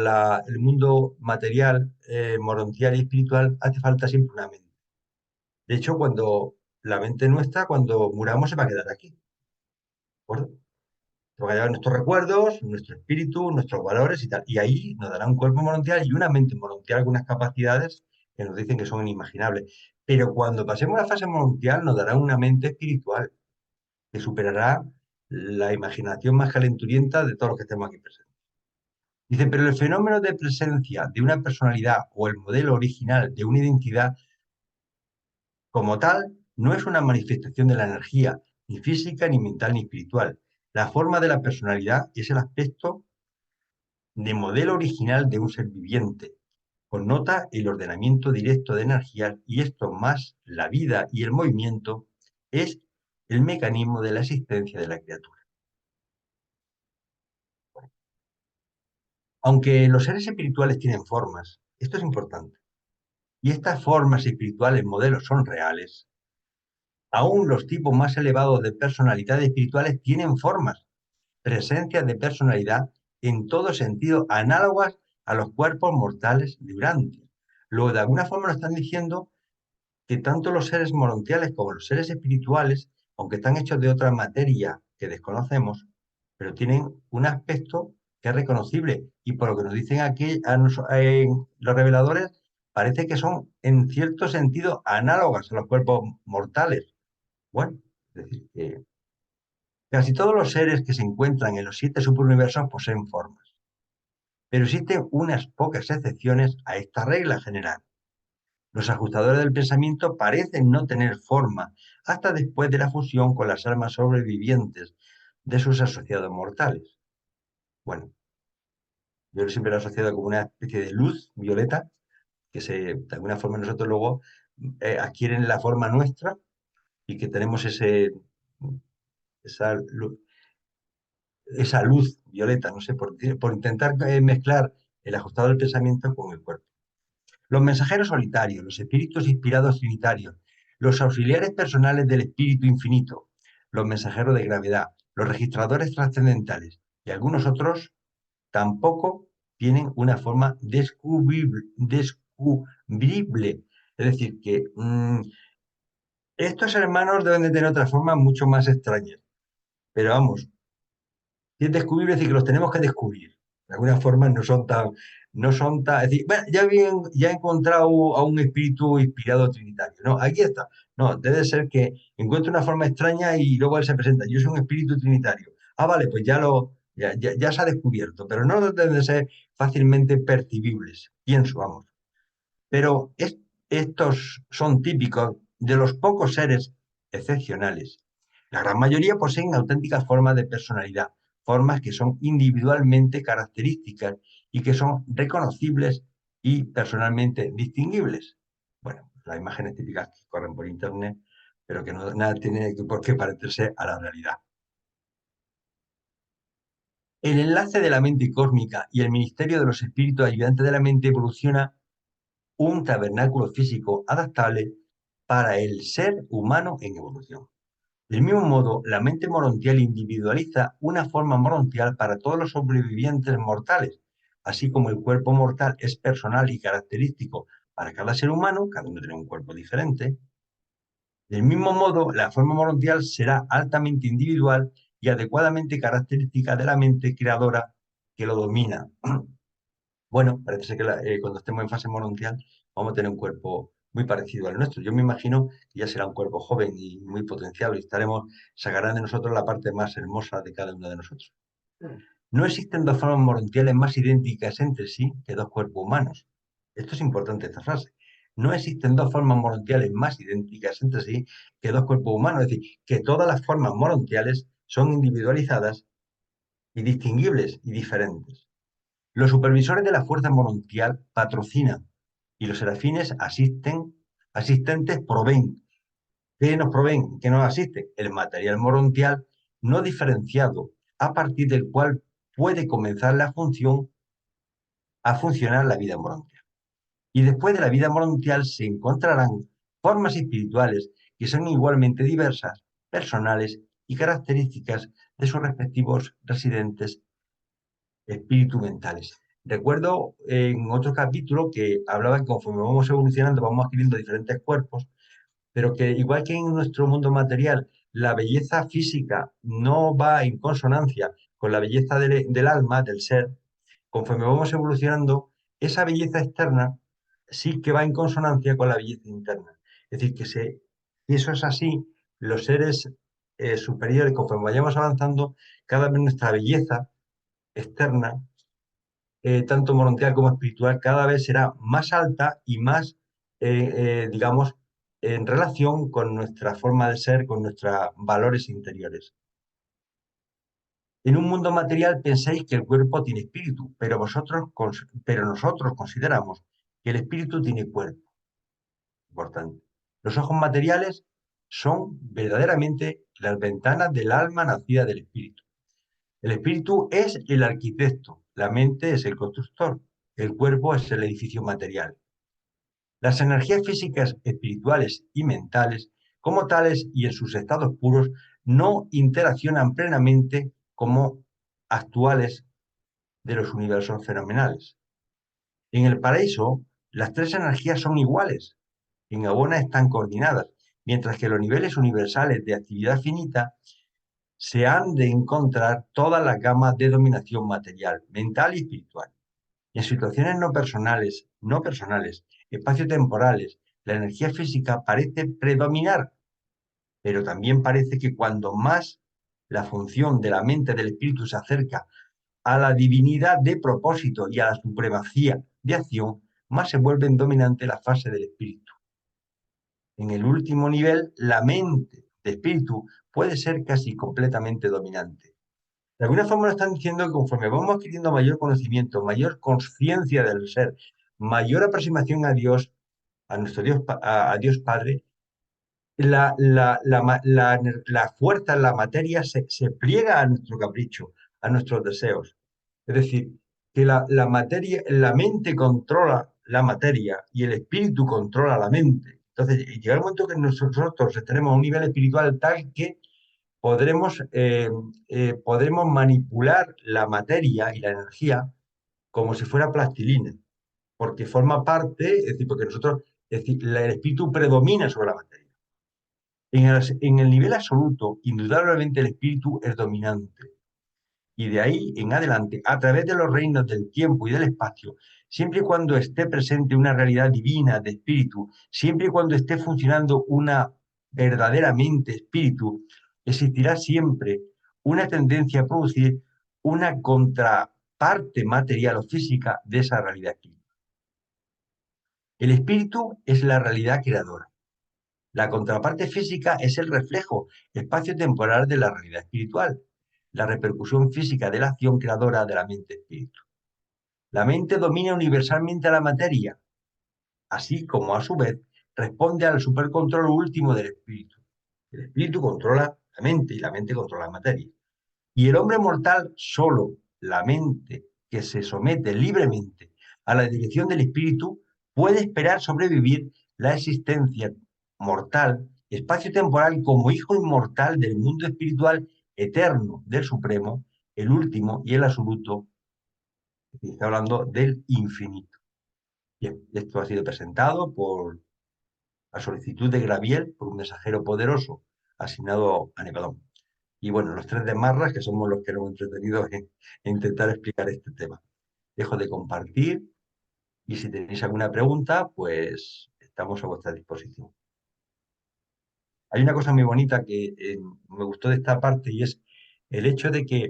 el mundo material, morontial y espiritual, hace falta siempre una mente. De hecho, cuando la mente nuestra, cuando muramos, se va a quedar aquí. ¿De acuerdo? Se va a llevar nuestros recuerdos, nuestro espíritu, nuestros valores y tal. Y ahí nos dará un cuerpo morontial y una mente morontial, algunas capacidades que nos dicen que son inimaginables. Pero cuando pasemos la fase morontial, nos dará una mente espiritual que superará la imaginación más calenturienta de todos los que estemos aquí presentes. Dice, pero el fenómeno de presencia de una personalidad o el modelo original de una identidad como tal no es una manifestación de la energía, ni física, ni mental, ni espiritual, La forma de la personalidad es el aspecto de modelo original de un ser viviente. Connota el ordenamiento directo de energías y esto más la vida y el movimiento es el mecanismo de la existencia de la criatura. Aunque los seres espirituales tienen formas, esto es importante, y estas formas espirituales modelos son reales, aún los tipos más elevados de personalidades espirituales tienen formas, presencias de personalidad en todo sentido análogas a los cuerpos mortales vibrantes. Luego, de alguna forma nos están diciendo que tanto los seres morontiales como los seres espirituales, aunque están hechos de otra materia que desconocemos, pero tienen un aspecto que es reconocible. Y por lo que nos dicen aquí los reveladores, parece que son en cierto sentido análogas a los cuerpos mortales. Bueno, es decir, que casi todos los seres que se encuentran en los 7 superuniversos poseen formas, pero existen unas pocas excepciones a esta regla general. Los ajustadores del pensamiento parecen no tener forma hasta después de la fusión con las almas sobrevivientes de sus asociados mortales. Bueno, yo siempre lo he asociado como una especie de luz violeta que de alguna forma nosotros luego adquieren la forma nuestra y que tenemos esa luz violeta, no sé, por intentar mezclar el ajustado del pensamiento con el cuerpo. Los mensajeros solitarios, los espíritus inspirados trinitarios, los auxiliares personales del espíritu infinito, los mensajeros de gravedad, los registradores trascendentales y algunos otros tampoco tienen una forma descubrible. Es decir, que estos hermanos deben de tener otras formas mucho más extrañas. Pero vamos, si es descubrible, es decir, que los tenemos que descubrir. De alguna forma no son tan, es decir, bueno, ya he encontrado a un espíritu inspirado trinitario. No, aquí está. No, debe ser que encuentre una forma extraña y luego él se presenta. Yo soy un espíritu trinitario. Ah, vale, pues ya se ha descubierto, pero no deben de ser fácilmente percibibles. Pienso, vamos. Pero estos son típicos de los pocos seres excepcionales. La gran mayoría poseen auténticas formas de personalidad, formas que son individualmente características y que son reconocibles y personalmente distinguibles. Bueno, las imágenes típicas que corren por internet, pero que nada tiene por qué parecerse a la realidad. El enlace de la mente cósmica y el ministerio de los espíritus ayudantes de la mente evoluciona un tabernáculo físico adaptable para el ser humano en evolución. Del mismo modo, la mente morontial individualiza una forma morontial para todos los sobrevivientes mortales, así como el cuerpo mortal es personal y característico para cada ser humano, cada uno tiene un cuerpo diferente. Del mismo modo, la forma morontial será altamente individual y adecuadamente característica de la mente creadora que lo domina. Bueno, parece ser que cuando estemos en fase morontial vamos a tener un cuerpo muy parecido al nuestro. Yo me imagino que ya será un cuerpo joven y muy potencial y sacarán de nosotros la parte más hermosa de cada uno de nosotros. No existen dos formas morontiales más idénticas entre sí que dos cuerpos humanos. Esto es importante, esta frase. No existen dos formas morontiales más idénticas entre sí que dos cuerpos humanos. Es decir, que todas las formas morontiales son individualizadas y distinguibles y diferentes. Los supervisores de la fuerza morontial patrocinan y los serafines asistentes proveen. ¿Qué nos proveen? ¿Qué nos asiste? El material morontial no diferenciado, a partir del cual puede comenzar a funcionar la vida morontial. Y después de la vida morontial se encontrarán formas espirituales que son igualmente diversas, personales y características de sus respectivos residentes espíritus mentales. Recuerdo en otro capítulo que hablaba que conforme vamos evolucionando vamos adquiriendo diferentes cuerpos, pero que igual que en nuestro mundo material la belleza física no va en consonancia con la belleza del alma, del ser, conforme vamos evolucionando, esa belleza externa sí que va en consonancia con la belleza interna. Es decir, que si eso es así, los seres superiores, conforme vayamos avanzando, cada vez nuestra belleza externa tanto morontial como espiritual, cada vez será más alta y más, digamos, en relación con nuestra forma de ser, con nuestros valores interiores. En un mundo material pensáis que el cuerpo tiene espíritu, pero nosotros consideramos que el espíritu tiene cuerpo. Importante. Los ojos materiales son verdaderamente las ventanas del alma nacida del espíritu. El espíritu es el arquitecto, la mente es el constructor, el cuerpo es el edificio material. Las energías físicas, espirituales y mentales, como tales y en sus estados puros, no interaccionan plenamente como actuales de los universos fenomenales. En el paraíso, las tres energías son iguales, en Abona están coordinadas, mientras que los niveles universales de actividad finita se han de encontrar todas las gamas de dominación material, mental y espiritual. En situaciones no personales, espacio-temporales, la energía física parece predominar, pero también parece que cuando más la función de la mente del espíritu se acerca a la divinidad de propósito y a la supremacía de acción, más se vuelve dominante la fase del espíritu. En el último nivel, la mente de espíritu puede ser casi completamente dominante. De alguna forma nos están diciendo que conforme vamos adquiriendo mayor conocimiento, mayor conciencia del ser, mayor aproximación a Dios, a nuestro Dios, a Dios Padre, la fuerza, la materia se pliega a nuestro capricho, a nuestros deseos. Es decir, que la materia, la mente controla la materia y el espíritu controla la mente. Entonces, llega el momento que nosotros tenemos un nivel espiritual tal que podremos manipular la materia y la energía como si fuera plastilina, porque forma parte, es decir, porque es decir, el espíritu predomina sobre la materia. En el nivel absoluto, indudablemente el espíritu es dominante. Y de ahí en adelante, a través de los reinos del tiempo y del espacio, siempre y cuando esté presente una realidad divina de espíritu, siempre y cuando esté funcionando una verdaderamente espíritu, existirá siempre una tendencia a producir una contraparte material o física de esa realidad espiritual. El espíritu es la realidad creadora. La contraparte física es el reflejo espacio-temporal de la realidad espiritual, la repercusión física de la acción creadora de la mente-espíritu. La mente domina universalmente a la materia, así como a su vez responde al supercontrol último del espíritu. El espíritu controla la mente y la mente controla la materia. Y el hombre mortal, solo la mente que se somete libremente a la dirección del espíritu, puede esperar sobrevivir la existencia mortal, espacio-temporal, como hijo inmortal del mundo espiritual eterno del Supremo, el último y el absoluto. Está hablando del infinito. Bien, esto ha sido presentado por a solicitud de Graviel, por un mensajero poderoso asignado a Nevadón. Y bueno, los tres de Marras, que somos los que nos hemos entretenido en intentar explicar este tema. Dejo de compartir y si tenéis alguna pregunta, pues estamos a vuestra disposición. Hay una cosa muy bonita que me gustó de esta parte y es el hecho de que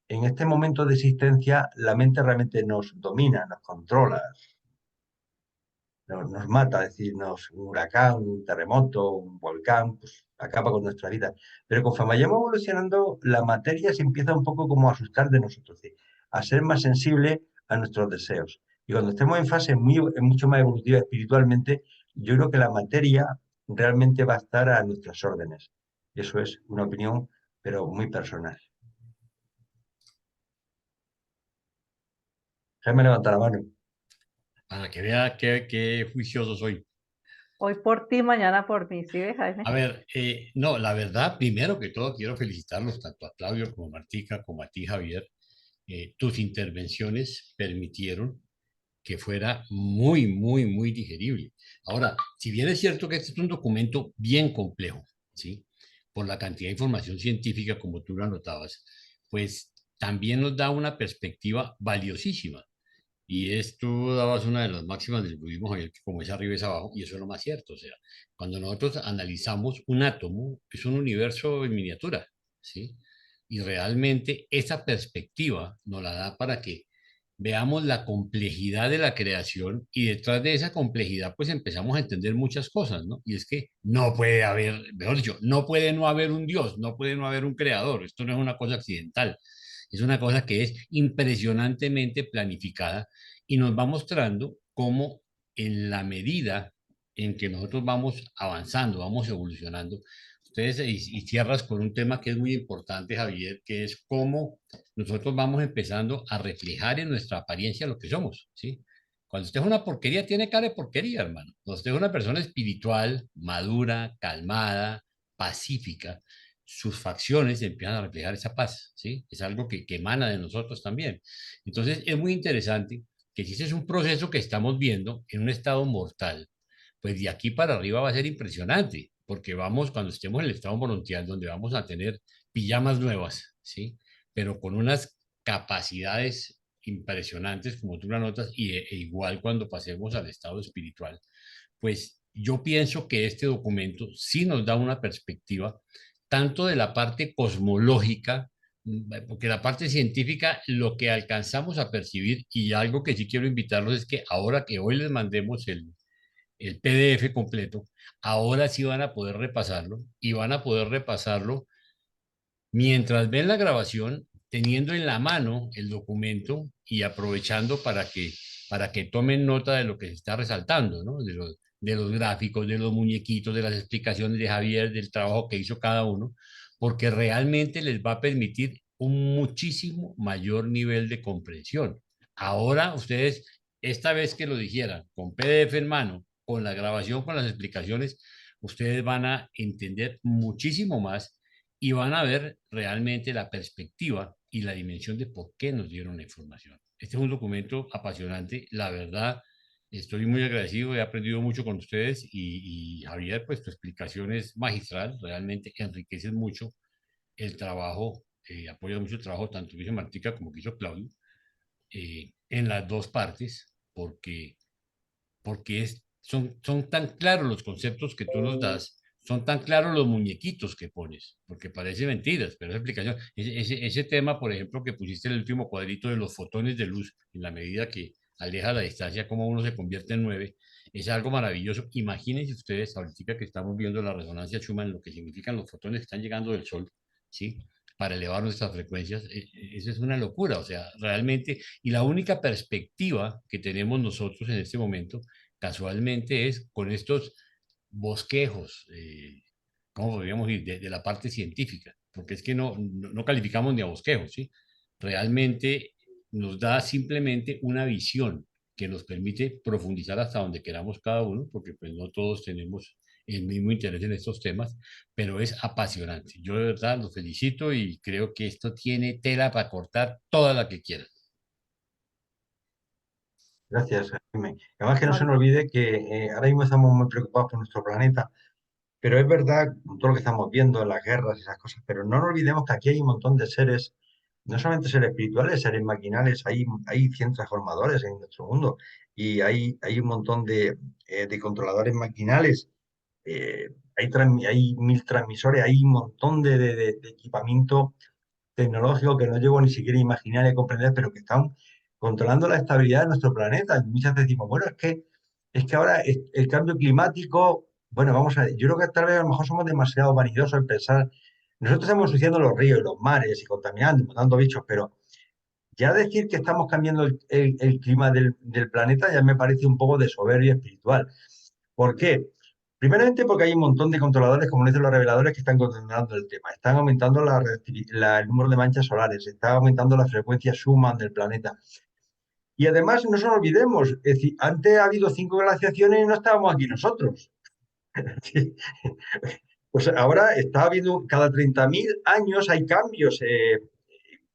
en este momento de existencia la mente realmente nos domina, nos controla, nos mata, es decir, un huracán, un terremoto, un volcán, pues acaba con nuestra vida. Pero conforme vayamos evolucionando, la materia se empieza un poco como a asustar de nosotros, ¿sí? A ser más sensible a nuestros deseos. Y cuando estemos en fase mucho más evolutiva espiritualmente, yo creo que la materia realmente va a estar a nuestras órdenes. Y eso es una opinión, pero muy personal. Déjame levantar la mano. Para que vea qué juicioso soy. Hoy por ti, mañana por mí, ¿sí ves, A Jaime? ver, no, la verdad, primero que todo, quiero felicitarlos tanto a Claudio como a Martica, como a ti, Javier. Tus intervenciones permitieron que fuera muy, muy, muy digerible. Ahora, si bien es cierto que este es un documento bien complejo, ¿sí? Por la cantidad de información científica, como tú lo anotabas, pues también nos da una perspectiva valiosísima. Y esto dabas una de las máximas del budismo, Javier, que como es arriba es abajo, y eso es lo más cierto. O sea, cuando nosotros analizamos un átomo, es un universo en miniatura, ¿sí? Y realmente esa perspectiva nos la da para que veamos la complejidad de la creación y detrás de esa complejidad pues empezamos a entender muchas cosas, ¿no? Y es que no puede haber, mejor dicho, no puede no haber un Dios, no puede no haber un creador, esto no es una cosa accidental. Es una cosa que es impresionantemente planificada y nos va mostrando cómo en la medida en que nosotros vamos avanzando, vamos evolucionando, ustedes y cierras con un tema que es muy importante, Javier, que es cómo nosotros vamos empezando a reflejar en nuestra apariencia lo que somos, ¿sí? Cuando usted es una porquería, tiene cara de porquería, hermano. Cuando usted es una persona espiritual, madura, calmada, pacífica, sus facciones empiezan a reflejar esa paz, ¿sí? Es algo que emana de nosotros también. Entonces, es muy interesante que si ese es un proceso que estamos viendo en un estado mortal, pues de aquí para arriba va a ser impresionante, porque vamos, cuando estemos en el estado morontial, donde vamos a tener pijamas nuevas, ¿sí? Pero con unas capacidades impresionantes, como tú la notas, e igual cuando pasemos al estado espiritual, pues yo pienso que este documento sí nos da una perspectiva tanto de la parte cosmológica, porque la parte científica, lo que alcanzamos a percibir, y algo que sí quiero invitarlos es que ahora que hoy les mandemos el PDF completo, ahora sí van a poder repasarlo y van a poder repasarlo mientras ven la grabación, teniendo en la mano el documento y aprovechando para que tomen nota de lo que se está resaltando, ¿no? De los gráficos, de los muñequitos, de las explicaciones de Javier, del trabajo que hizo cada uno, porque realmente les va a permitir un muchísimo mayor nivel de comprensión. Ahora ustedes, esta vez que lo dijeran, con PDF en mano, con la grabación, con las explicaciones, ustedes van a entender muchísimo más y van a ver realmente la perspectiva y la dimensión de por qué nos dieron la información. Este es un documento apasionante, la verdad, estoy muy agradecido, he aprendido mucho con ustedes y Javier, pues tu explicación es magistral, realmente enriquece mucho el trabajo, apoya mucho el trabajo tanto que hizo Martica como que hizo Claudio, en las dos partes, porque son tan claros los conceptos que tú nos das, son tan claros los muñequitos que pones, porque parece mentiras, pero es explicación. Ese tema, por ejemplo, que pusiste en el último cuadrito de los fotones de luz, en la medida que aleja la distancia, cómo uno se convierte en 9, es algo maravilloso. Imagínense ustedes, ahorita que estamos viendo la resonancia Schumann, lo que significan los fotones que están llegando del Sol, ¿sí? Para elevar nuestras frecuencias, eso es una locura, o sea, realmente, y la única perspectiva que tenemos nosotros en este momento casualmente es con estos bosquejos, ¿cómo podríamos ir? De la parte científica, porque es que no calificamos ni a bosquejos, ¿sí? Realmente nos da simplemente una visión que nos permite profundizar hasta donde queramos cada uno, porque pues no todos tenemos el mismo interés en estos temas, pero es apasionante. Yo de verdad los felicito y creo que esto tiene tela para cortar toda la que quieran. Gracias, Jaime. Además que no se Ahora, nos olvide que ahora mismo estamos muy preocupados por nuestro planeta, pero es verdad, con todo lo que estamos viendo, las guerras y esas cosas, pero no nos olvidemos que aquí hay un montón de seres, no solamente seres espirituales, seres maquinales, hay 100 transformadores en nuestro mundo y hay un montón de controladores maquinales, hay 1000 transmisores, hay un montón de equipamiento tecnológico que no llego ni siquiera a imaginar y a comprender, pero que están controlando la estabilidad de nuestro planeta. Y muchas veces decimos, bueno, es que ahora el cambio climático, bueno, vamos a ver, yo creo que tal vez a lo mejor somos demasiado vanidosos en pensar, nosotros estamos ensuciando los ríos y los mares y contaminando, matando bichos, pero ya decir que estamos cambiando el clima del planeta ya me parece un poco de soberbia espiritual. ¿Por qué? Primeramente porque hay un montón de controladores, como dicen los reveladores, que están controlando el tema. Están aumentando el número de manchas solares, está aumentando la frecuencia Schumann del planeta. Y además, no se nos olvidemos, es decir, antes ha habido 5 glaciaciones y no estábamos aquí nosotros. Pues ahora está habiendo, cada 30.000 años hay cambios,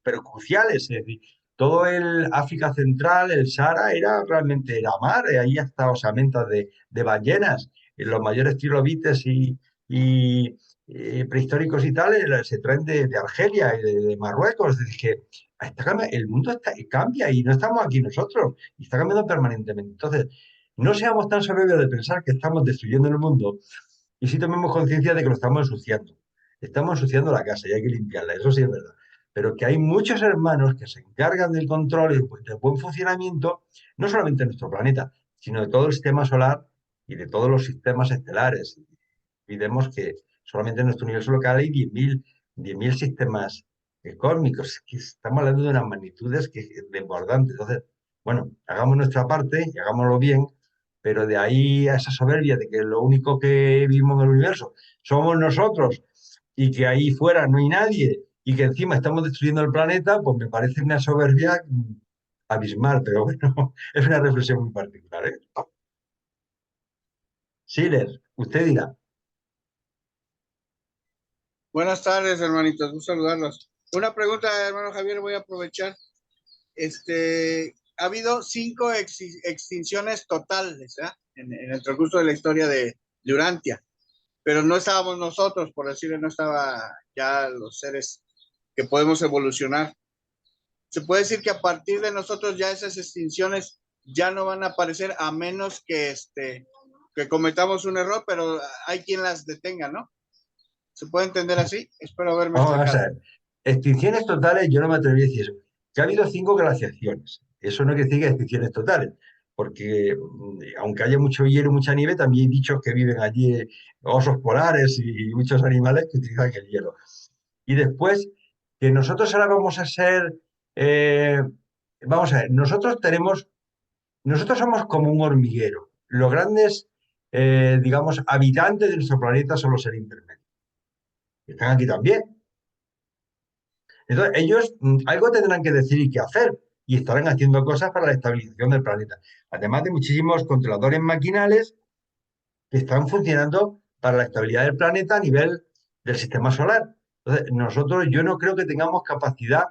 pero cruciales. Es decir, todo el África Central, el Sahara, realmente era mar, ahí hasta osamentas de ballenas. Los mayores trilobites y prehistóricos y tal se traen de Argelia y de Marruecos. Es decir, que el mundo cambia y no estamos aquí nosotros, y está cambiando permanentemente. Entonces, no seamos tan soberbios de pensar que estamos destruyendo el mundo y sí tomemos conciencia de que lo estamos ensuciando. Estamos ensuciando la casa y hay que limpiarla, eso sí es verdad. Pero que hay muchos hermanos que se encargan del control y del buen funcionamiento, no solamente de nuestro planeta, sino de todo el sistema solar y de todos los sistemas estelares. Olvidemos que solamente en nuestro universo local hay 10.000 sistemas cósmicos, que estamos hablando de unas magnitudes desbordantes. Entonces, bueno, hagamos nuestra parte y hagámoslo bien, pero de ahí a esa soberbia de que lo único que vivimos en el universo somos nosotros y que ahí fuera no hay nadie y que encima estamos destruyendo el planeta, pues me parece una soberbia abismal, pero bueno, es una reflexión muy particular, ¿eh? Schiller, usted dirá. Buenas tardes, hermanitos. Gusto saludarlos. Una pregunta, hermano Javier, voy a aprovechar. Ha habido 5 extinciones totales, ¿eh? En el transcurso de la historia de Urantia, pero no estábamos nosotros, por decirlo, no estaba ya los seres que podemos evolucionar. Se puede decir que a partir de nosotros ya esas extinciones ya no van a aparecer a menos que cometamos un error, pero hay quien las detenga, ¿no? ¿Se puede entender así? Espero haberme Vamos a explicado. ver. Extinciones totales, yo no me atrevería a decir eso. Que ha habido 5 glaciaciones. Eso no quiere decir que hay extinciones totales, porque aunque haya mucho hielo, mucha nieve, también hay bichos que viven allí, osos polares y muchos animales que utilizan el hielo. Y después, que nosotros ahora vamos a ser, eh, vamos a ver, nosotros somos como un hormiguero. Los grandes, digamos, habitantes de nuestro planeta son los seres intermedios. Están aquí también. Entonces, ellos algo tendrán que decir y que hacer, y estarán haciendo cosas para la estabilización del planeta. Además de muchísimos controladores maquinales que están funcionando para la estabilidad del planeta a nivel del sistema solar. Entonces, nosotros, yo no creo que tengamos capacidad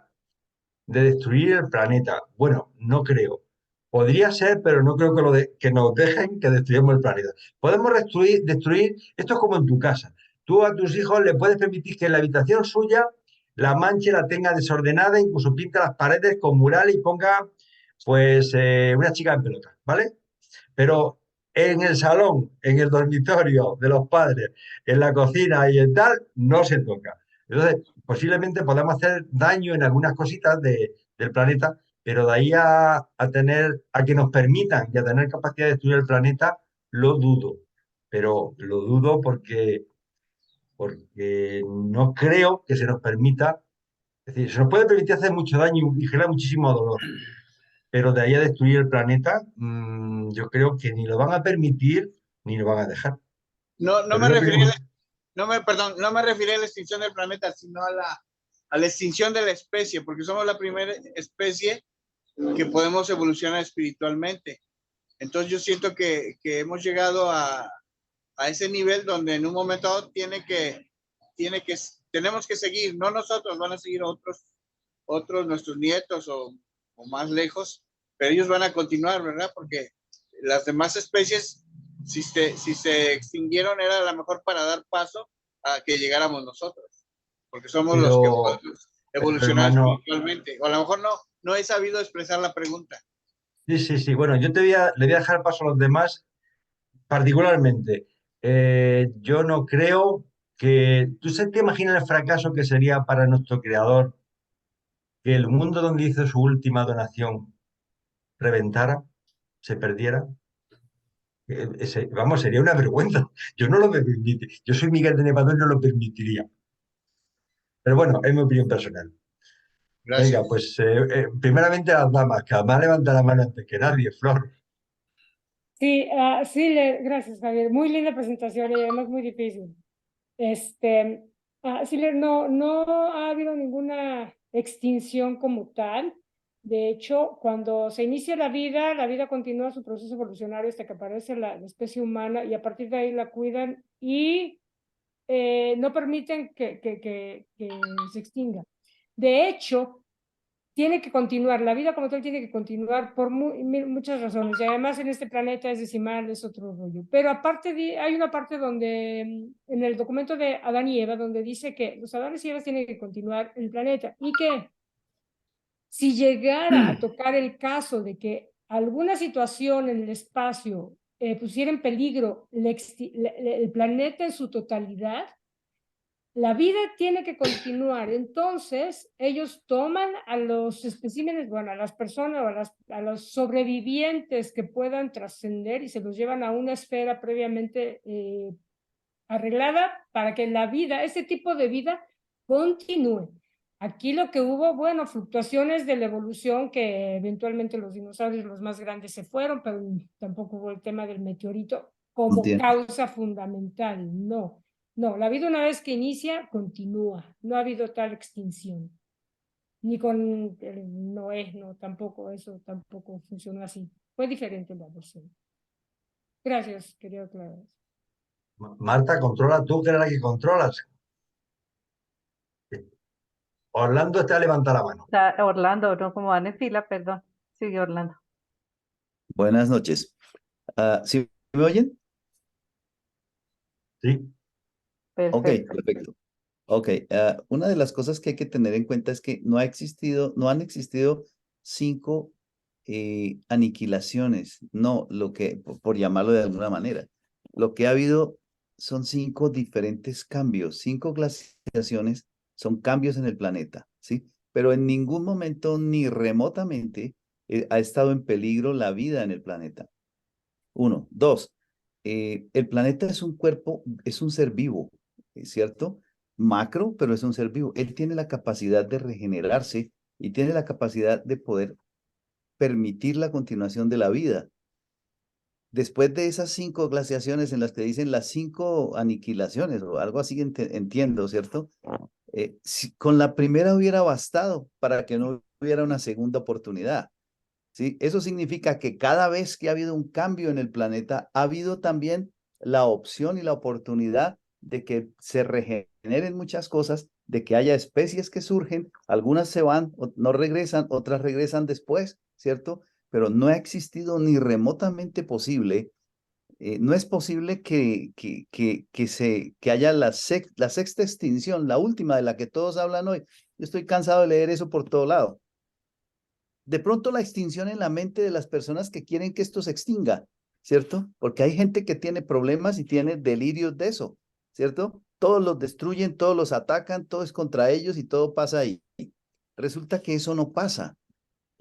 de destruir el planeta. Bueno, no creo. Podría ser, pero no creo que nos dejen que destruyamos el planeta. Podemos destruir, esto es como en tu casa. Tú a tus hijos le puedes permitir que en la habitación suya la manche la tenga desordenada, incluso pinta las paredes con murales y ponga, pues, una chica en pelota, ¿vale? Pero en el salón, en el dormitorio de los padres, en la cocina y en tal, no se toca. Entonces, posiblemente podamos hacer daño en algunas cositas del planeta, pero de ahí a que nos permitan y a tener capacidad de destruir el planeta, lo dudo. Pero lo dudo porque no creo que se nos permita, es decir, se nos puede permitir hacer mucho daño y generar muchísimo dolor, pero de ahí a destruir el planeta, yo creo que ni lo van a permitir ni lo van a dejar. No, no Pero me es una referí, opinión. perdón, no me referí a la extinción del planeta, sino a la extinción de la especie, porque somos la primera especie que podemos evolucionar espiritualmente. Entonces yo siento que hemos llegado a ese nivel donde en un momento dado tenemos que seguir, no nosotros, van a seguir otros nuestros nietos o más lejos, pero ellos van a continuar, ¿verdad? Porque las demás especies, si se extinguieron, era a lo mejor para dar paso a que llegáramos nosotros, porque somos los que Pero, podemos pero evolucionar hermano, espiritualmente. O a lo mejor no he sabido expresar la pregunta. sí, sí, sí. Bueno, le voy a dejar paso a los demás, particularmente. Yo no creo que. ¿Tú te imaginas el fracaso que sería para nuestro creador que el mundo donde hizo su última donación reventara, se perdiera? Vamos, sería una vergüenza. Yo no lo permitiría. Yo soy Miguel de Nevador y no lo permitiría. Pero bueno, es mi opinión personal. Venga, Gracias. pues primeramente las damas, que además levanta la mano antes que nadie, Flor. Sí, sí, gracias, Javier. Muy linda presentación y además muy difícil. Sí, no ha habido ninguna extinción como tal. De hecho, cuando se inicia la vida continúa su proceso evolucionario hasta que aparece la especie humana y a partir de ahí la cuidan y no permiten que se extinga. De hecho, tiene que continuar, la vida como tal tiene que continuar por muchas razones, y además en este planeta es decimal, es otro rollo. Pero aparte hay una parte donde, en el documento de Adán y Eva, donde dice que los Adanes y Evas tienen que continuar el planeta, y que si llegara a tocar el caso de que alguna situación en el espacio pusiera en peligro el planeta en su totalidad, la vida tiene que continuar. Entonces, ellos toman a los especímenes, bueno, a las personas o a los sobrevivientes que puedan trascender y se los llevan a una esfera previamente arreglada para que la vida, ese tipo de vida, continúe. Aquí lo que hubo, bueno, fluctuaciones de la evolución que eventualmente los dinosaurios, los más grandes, se fueron, pero tampoco hubo el tema del meteorito como Entiendo. causa fundamental. No, no, la vida una vez que inicia, continúa. No ha habido tal extinción. Ni con el Noé, no, tampoco, eso tampoco funcionó así. Fue diferente la versión. Gracias, quería aclarar eso. Marta, controla tú, que eres la que controlas. Orlando está levanta la mano. Orlando, no, como van en fila, perdón. Sigue Orlando. Buenas noches. ¿Sí me oyen? Sí. Ok, Perfecto. perfecto. Ok, una de las cosas que hay que tener en cuenta es que no han existido 5 aniquilaciones, no, por llamarlo de alguna manera. Lo que ha habido son 5 diferentes cambios, 5 glaciaciones son cambios en el planeta, ¿sí? Pero en ningún momento ni remotamente ha estado en peligro la vida en el planeta. 1. 2. El planeta es un cuerpo, es un ser vivo, ¿cierto? Macro, pero es un ser vivo. Él tiene la capacidad de regenerarse y tiene la capacidad de poder permitir la continuación de la vida. Después de esas 5 glaciaciones en las que dicen las 5 aniquilaciones o algo así, entiendo, ¿cierto? Con la primera hubiera bastado para que no hubiera una segunda oportunidad. ¿Sí? Eso significa que cada vez que ha habido un cambio en el planeta, ha habido también la opción y la oportunidad de que se regeneren muchas cosas, de que haya especies que surgen, algunas se van, no regresan, otras regresan después, ¿cierto? Pero no ha existido ni remotamente posible, no es posible que haya la sexta extinción, la última de la que todos hablan hoy. Yo estoy cansado de leer eso por todo lado. De pronto la extinción en la mente de las personas que quieren que esto se extinga, ¿cierto? Porque hay gente que tiene problemas y tiene delirios de eso, ¿cierto? Todos los destruyen, todos los atacan, todo es contra ellos y todo pasa ahí. Resulta que eso no pasa.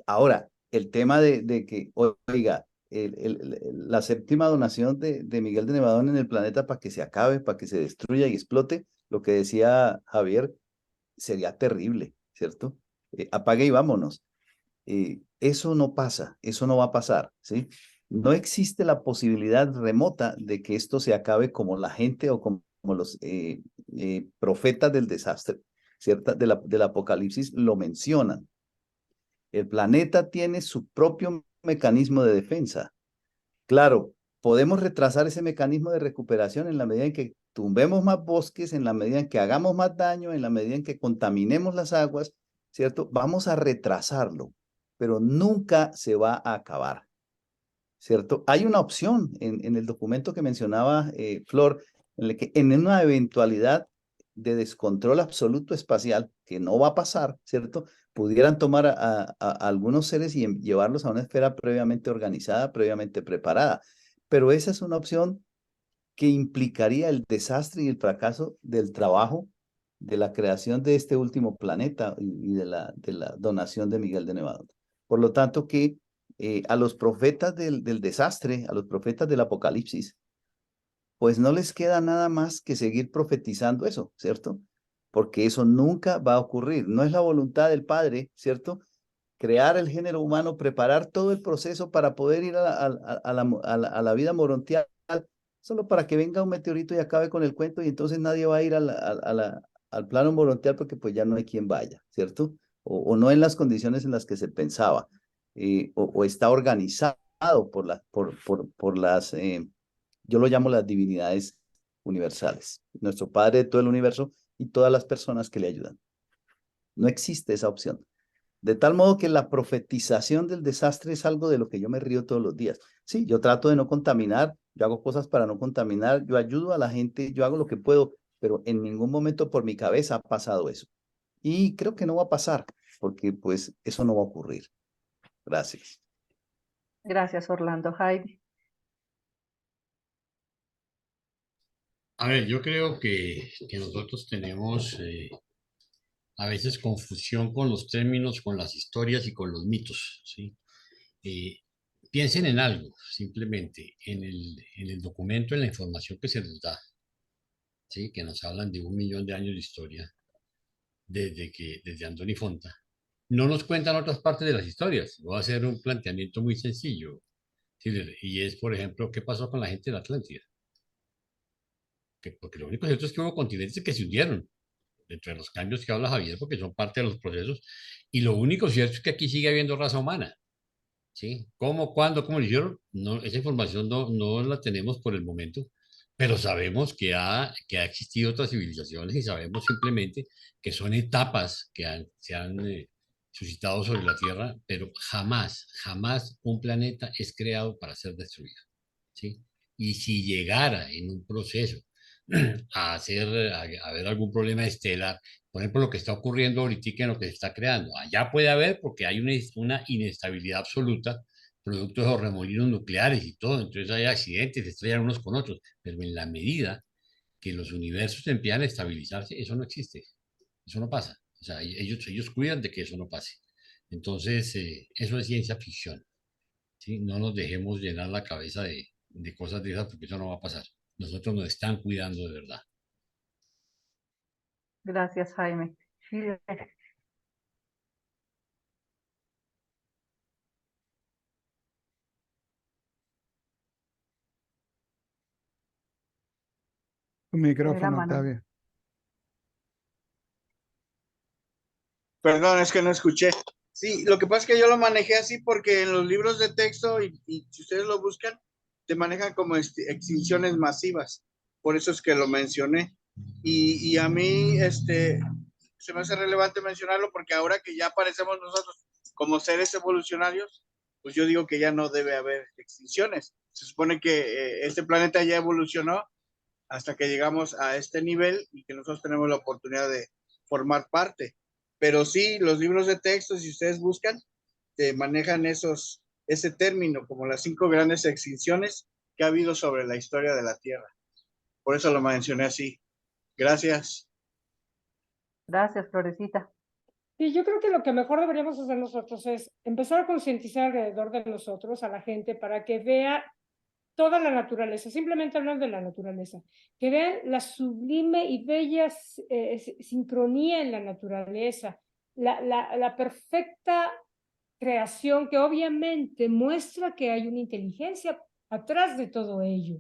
Ahora, el tema de que, oiga, la séptima donación de Miguel de Nevadón en el planeta para que se acabe, para que se destruya y explote, lo que decía Javier, sería terrible, ¿cierto? Apague y vámonos. Eso no pasa, eso no va a pasar, ¿sí? No existe la posibilidad remota de que esto se acabe como la gente o como los profetas del desastre, ¿cierta? Del apocalipsis lo mencionan. El planeta tiene su propio mecanismo de defensa. Claro, podemos retrasar ese mecanismo de recuperación en la medida en que tumbemos más bosques, en la medida en que hagamos más daño, en la medida en que contaminemos las aguas, ¿cierto? Vamos a retrasarlo, pero nunca se va a acabar, ¿cierto? Hay una opción en el documento que mencionaba Flor, en el que en una eventualidad de descontrol absoluto espacial, que no va a pasar, ¿cierto? Pudieran tomar a algunos seres y llevarlos a una esfera previamente organizada, previamente preparada. Pero esa es una opción que implicaría el desastre y el fracaso del trabajo de la creación de este último planeta y de la donación de Miguel de Nevadón. Por lo tanto, que a los profetas del desastre, a los profetas del apocalipsis, pues no les queda nada más que seguir profetizando eso, ¿cierto? Porque eso nunca va a ocurrir. No es la voluntad del Padre, ¿cierto? Crear el género humano, preparar todo el proceso para poder ir a la vida morontial, solo para que venga un meteorito y acabe con el cuento y entonces nadie va a ir al plano morontial porque pues ya no hay quien vaya, ¿cierto? O no en las condiciones en las que se pensaba, o está organizado por las yo lo llamo las divinidades universales, nuestro Padre de todo el universo y todas las personas que le ayudan. No existe esa opción. De tal modo que la profetización del desastre es algo de lo que yo me río todos los días. Sí, yo trato de no contaminar, yo hago cosas para no contaminar, yo ayudo a la gente, yo hago lo que puedo, pero en ningún momento por mi cabeza ha pasado eso. Y creo que no va a pasar, porque pues eso no va a ocurrir. Gracias. Gracias, Orlando. Heidi. A ver, yo creo que nosotros tenemos a veces confusión con los términos, con las historias y con los mitos, ¿sí? Eh, Piensen en algo, simplemente, en el documento, en la información que se nos da, ¿sí? Que nos hablan de 1 millón de años de historia. desde Andoni Fonta, no nos cuentan otras partes de las historias. Voy a hacer un planteamiento muy sencillo. Sí, y es, por ejemplo, ¿qué pasó con la gente de la Atlántida? Porque lo único cierto es que hubo continentes que se hundieron, entre los cambios que habla Javier, porque son parte de los procesos, y lo único cierto es que aquí sigue habiendo raza humana. ¿Sí? ¿Cómo, cuándo, cómo lo hicieron? No, esa información no la tenemos por el momento, pero sabemos que ha existido otras civilizaciones y sabemos simplemente que son etapas que se han suscitado sobre la Tierra, pero jamás, jamás un planeta es creado para ser destruido. ¿Sí? Y si llegara en un proceso a haber algún problema estelar, por ejemplo, lo que está ocurriendo ahorita en lo que se está creando, allá puede haber porque hay una inestabilidad absoluta, producto de los remolinos nucleares y todo, entonces hay accidentes, se estrellan unos con otros, pero en la medida que los universos empiezan a estabilizarse, eso no existe, eso no pasa, o sea, ellos cuidan de que eso no pase. Entonces, eso es ciencia ficción. ¿Sí? No nos dejemos llenar la cabeza de cosas de esas porque eso no va a pasar. Nosotros nos están cuidando de verdad. Gracias, Jaime. Tu Tiene la micrófono, mano. Octavio. Perdón, es que no escuché. Sí, lo que pasa es que yo lo manejé así porque en los libros de texto, y si ustedes lo buscan, te manejan como extinciones masivas. Por eso es que lo mencioné. Y a mí, se me hace relevante mencionarlo porque ahora que ya aparecemos nosotros como seres evolucionarios, pues yo digo que ya no debe haber extinciones. Se supone que este planeta ya evolucionó hasta que llegamos a este nivel y que nosotros tenemos la oportunidad de formar parte. Pero sí, los libros de texto, si ustedes buscan, te manejan ese término como las 5 grandes extinciones que ha habido sobre la historia de la Tierra. Por eso lo mencioné así. Gracias. Gracias, Florecita. Y yo creo que lo que mejor deberíamos hacer nosotros es empezar a concientizar alrededor de nosotros a la gente para que vea toda la naturaleza, simplemente hablar de la naturaleza, que vean la sublime y bella sincronía en la naturaleza, la perfecta creación que obviamente muestra que hay una inteligencia atrás de todo ello.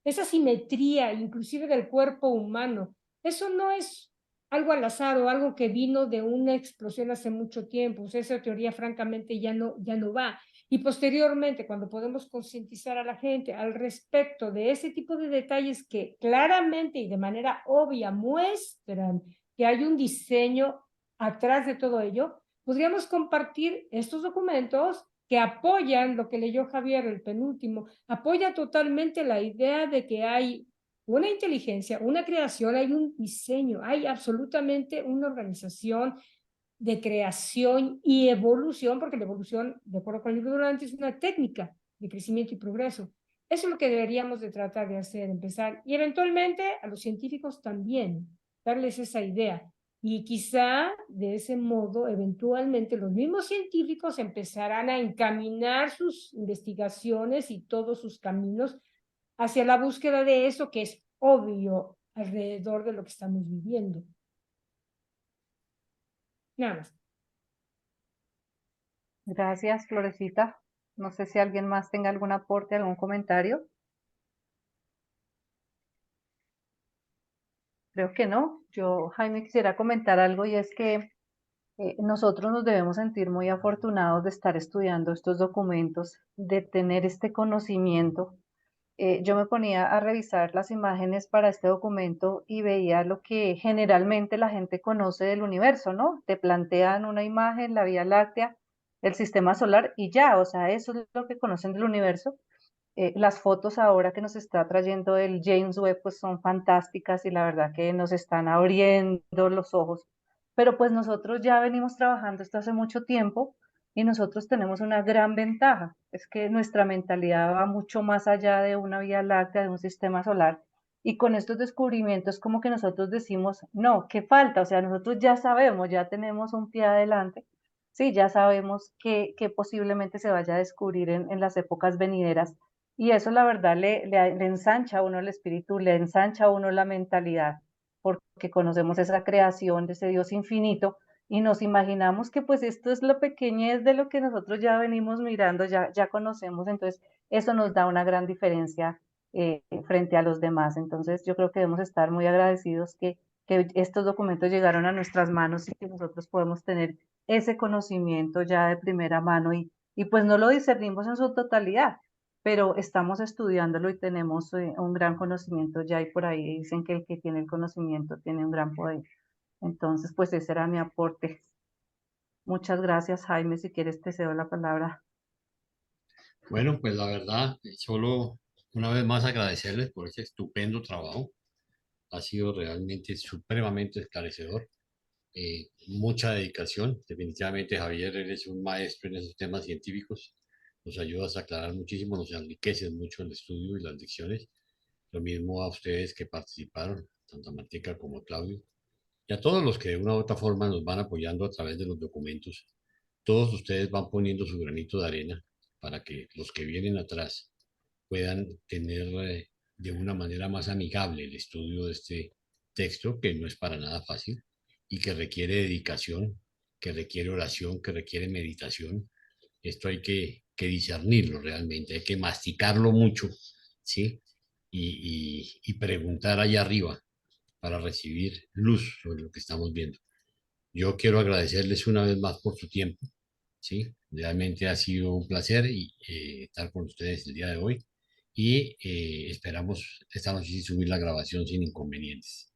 Esa simetría, inclusive del cuerpo humano, eso no es algo al azar o algo que vino de una explosión hace mucho tiempo. O sea, esa teoría francamente ya no va. Y posteriormente, cuando podemos concientizar a la gente al respecto de ese tipo de detalles que claramente y de manera obvia muestran que hay un diseño atrás de todo ello, podríamos compartir estos documentos que apoyan lo que leyó Javier, el penúltimo, apoya totalmente la idea de que hay una inteligencia, una creación, hay un diseño, hay absolutamente una organización de creación y evolución, porque la evolución, de acuerdo con el libro Durante, es una técnica de crecimiento y progreso. Eso es lo que deberíamos de tratar de hacer, empezar, y eventualmente a los científicos también, darles esa idea. Y quizá de ese modo, eventualmente, los mismos científicos empezarán a encaminar sus investigaciones y todos sus caminos hacia la búsqueda de eso que es obvio alrededor de lo que estamos viviendo. Nada más. Gracias, Florecita. No sé si alguien más tenga algún aporte, algún comentario. Creo que no. Yo, Jaime, quisiera comentar algo y es que nosotros nos debemos sentir muy afortunados de estar estudiando estos documentos, de tener este conocimiento. Yo me ponía a revisar las imágenes para este documento y veía lo que generalmente la gente conoce del universo, ¿no? Te plantean una imagen, la Vía Láctea, el sistema solar y ya, o sea, eso es lo que conocen del universo. Las fotos ahora que nos está trayendo el James Webb pues son fantásticas y la verdad que nos están abriendo los ojos. Pero pues nosotros ya venimos trabajando esto hace mucho tiempo y nosotros tenemos una gran ventaja, es que nuestra mentalidad va mucho más allá de una Vía Láctea, de un sistema solar. Y con estos descubrimientos como que nosotros decimos, no, ¿qué falta? O sea, nosotros ya sabemos, ya tenemos un pie adelante. Sí, ya sabemos que posiblemente se vaya a descubrir en las épocas venideras y eso la verdad le ensancha a uno el espíritu, le ensancha a uno la mentalidad, porque conocemos esa creación de ese Dios infinito y nos imaginamos que pues esto es la pequeñez de lo que nosotros ya venimos mirando, ya conocemos, entonces eso nos da una gran diferencia frente a los demás. Entonces yo creo que debemos estar muy agradecidos que estos documentos llegaron a nuestras manos y que nosotros podemos tener ese conocimiento ya de primera mano y pues no lo discernimos en su totalidad, pero estamos estudiándolo y tenemos un gran conocimiento ya y por ahí dicen que el que tiene el conocimiento tiene un gran poder. Entonces, pues ese era mi aporte. Muchas gracias, Jaime. Si quieres, te cedo la palabra. Bueno, pues la verdad, solo una vez más agradecerles por ese estupendo trabajo. Ha sido realmente supremamente esclarecedor. Mucha dedicación. Definitivamente, Javier, eres un maestro en esos temas científicos. Nos ayudas a aclarar muchísimo, nos enriqueces mucho el estudio y las lecciones. Lo mismo a ustedes que participaron, tanto a Martica como a Claudio, y a todos los que de una u otra forma nos van apoyando a través de los documentos. Todos ustedes van poniendo su granito de arena para que los que vienen atrás puedan tener de una manera más amigable el estudio de este texto, que no es para nada fácil y que requiere dedicación, que requiere oración, que requiere meditación. Esto hay que discernirlo realmente, hay que masticarlo mucho, ¿sí? Y preguntar allá arriba para recibir luz sobre lo que estamos viendo. Yo quiero agradecerles una vez más por su tiempo, ¿sí? Realmente ha sido un placer estar con ustedes el día de hoy y esperamos esta noche sí subir la grabación sin inconvenientes,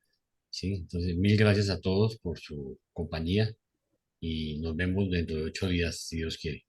¿sí? Entonces, mil gracias a todos por su compañía y nos vemos dentro de 8 días, si Dios quiere.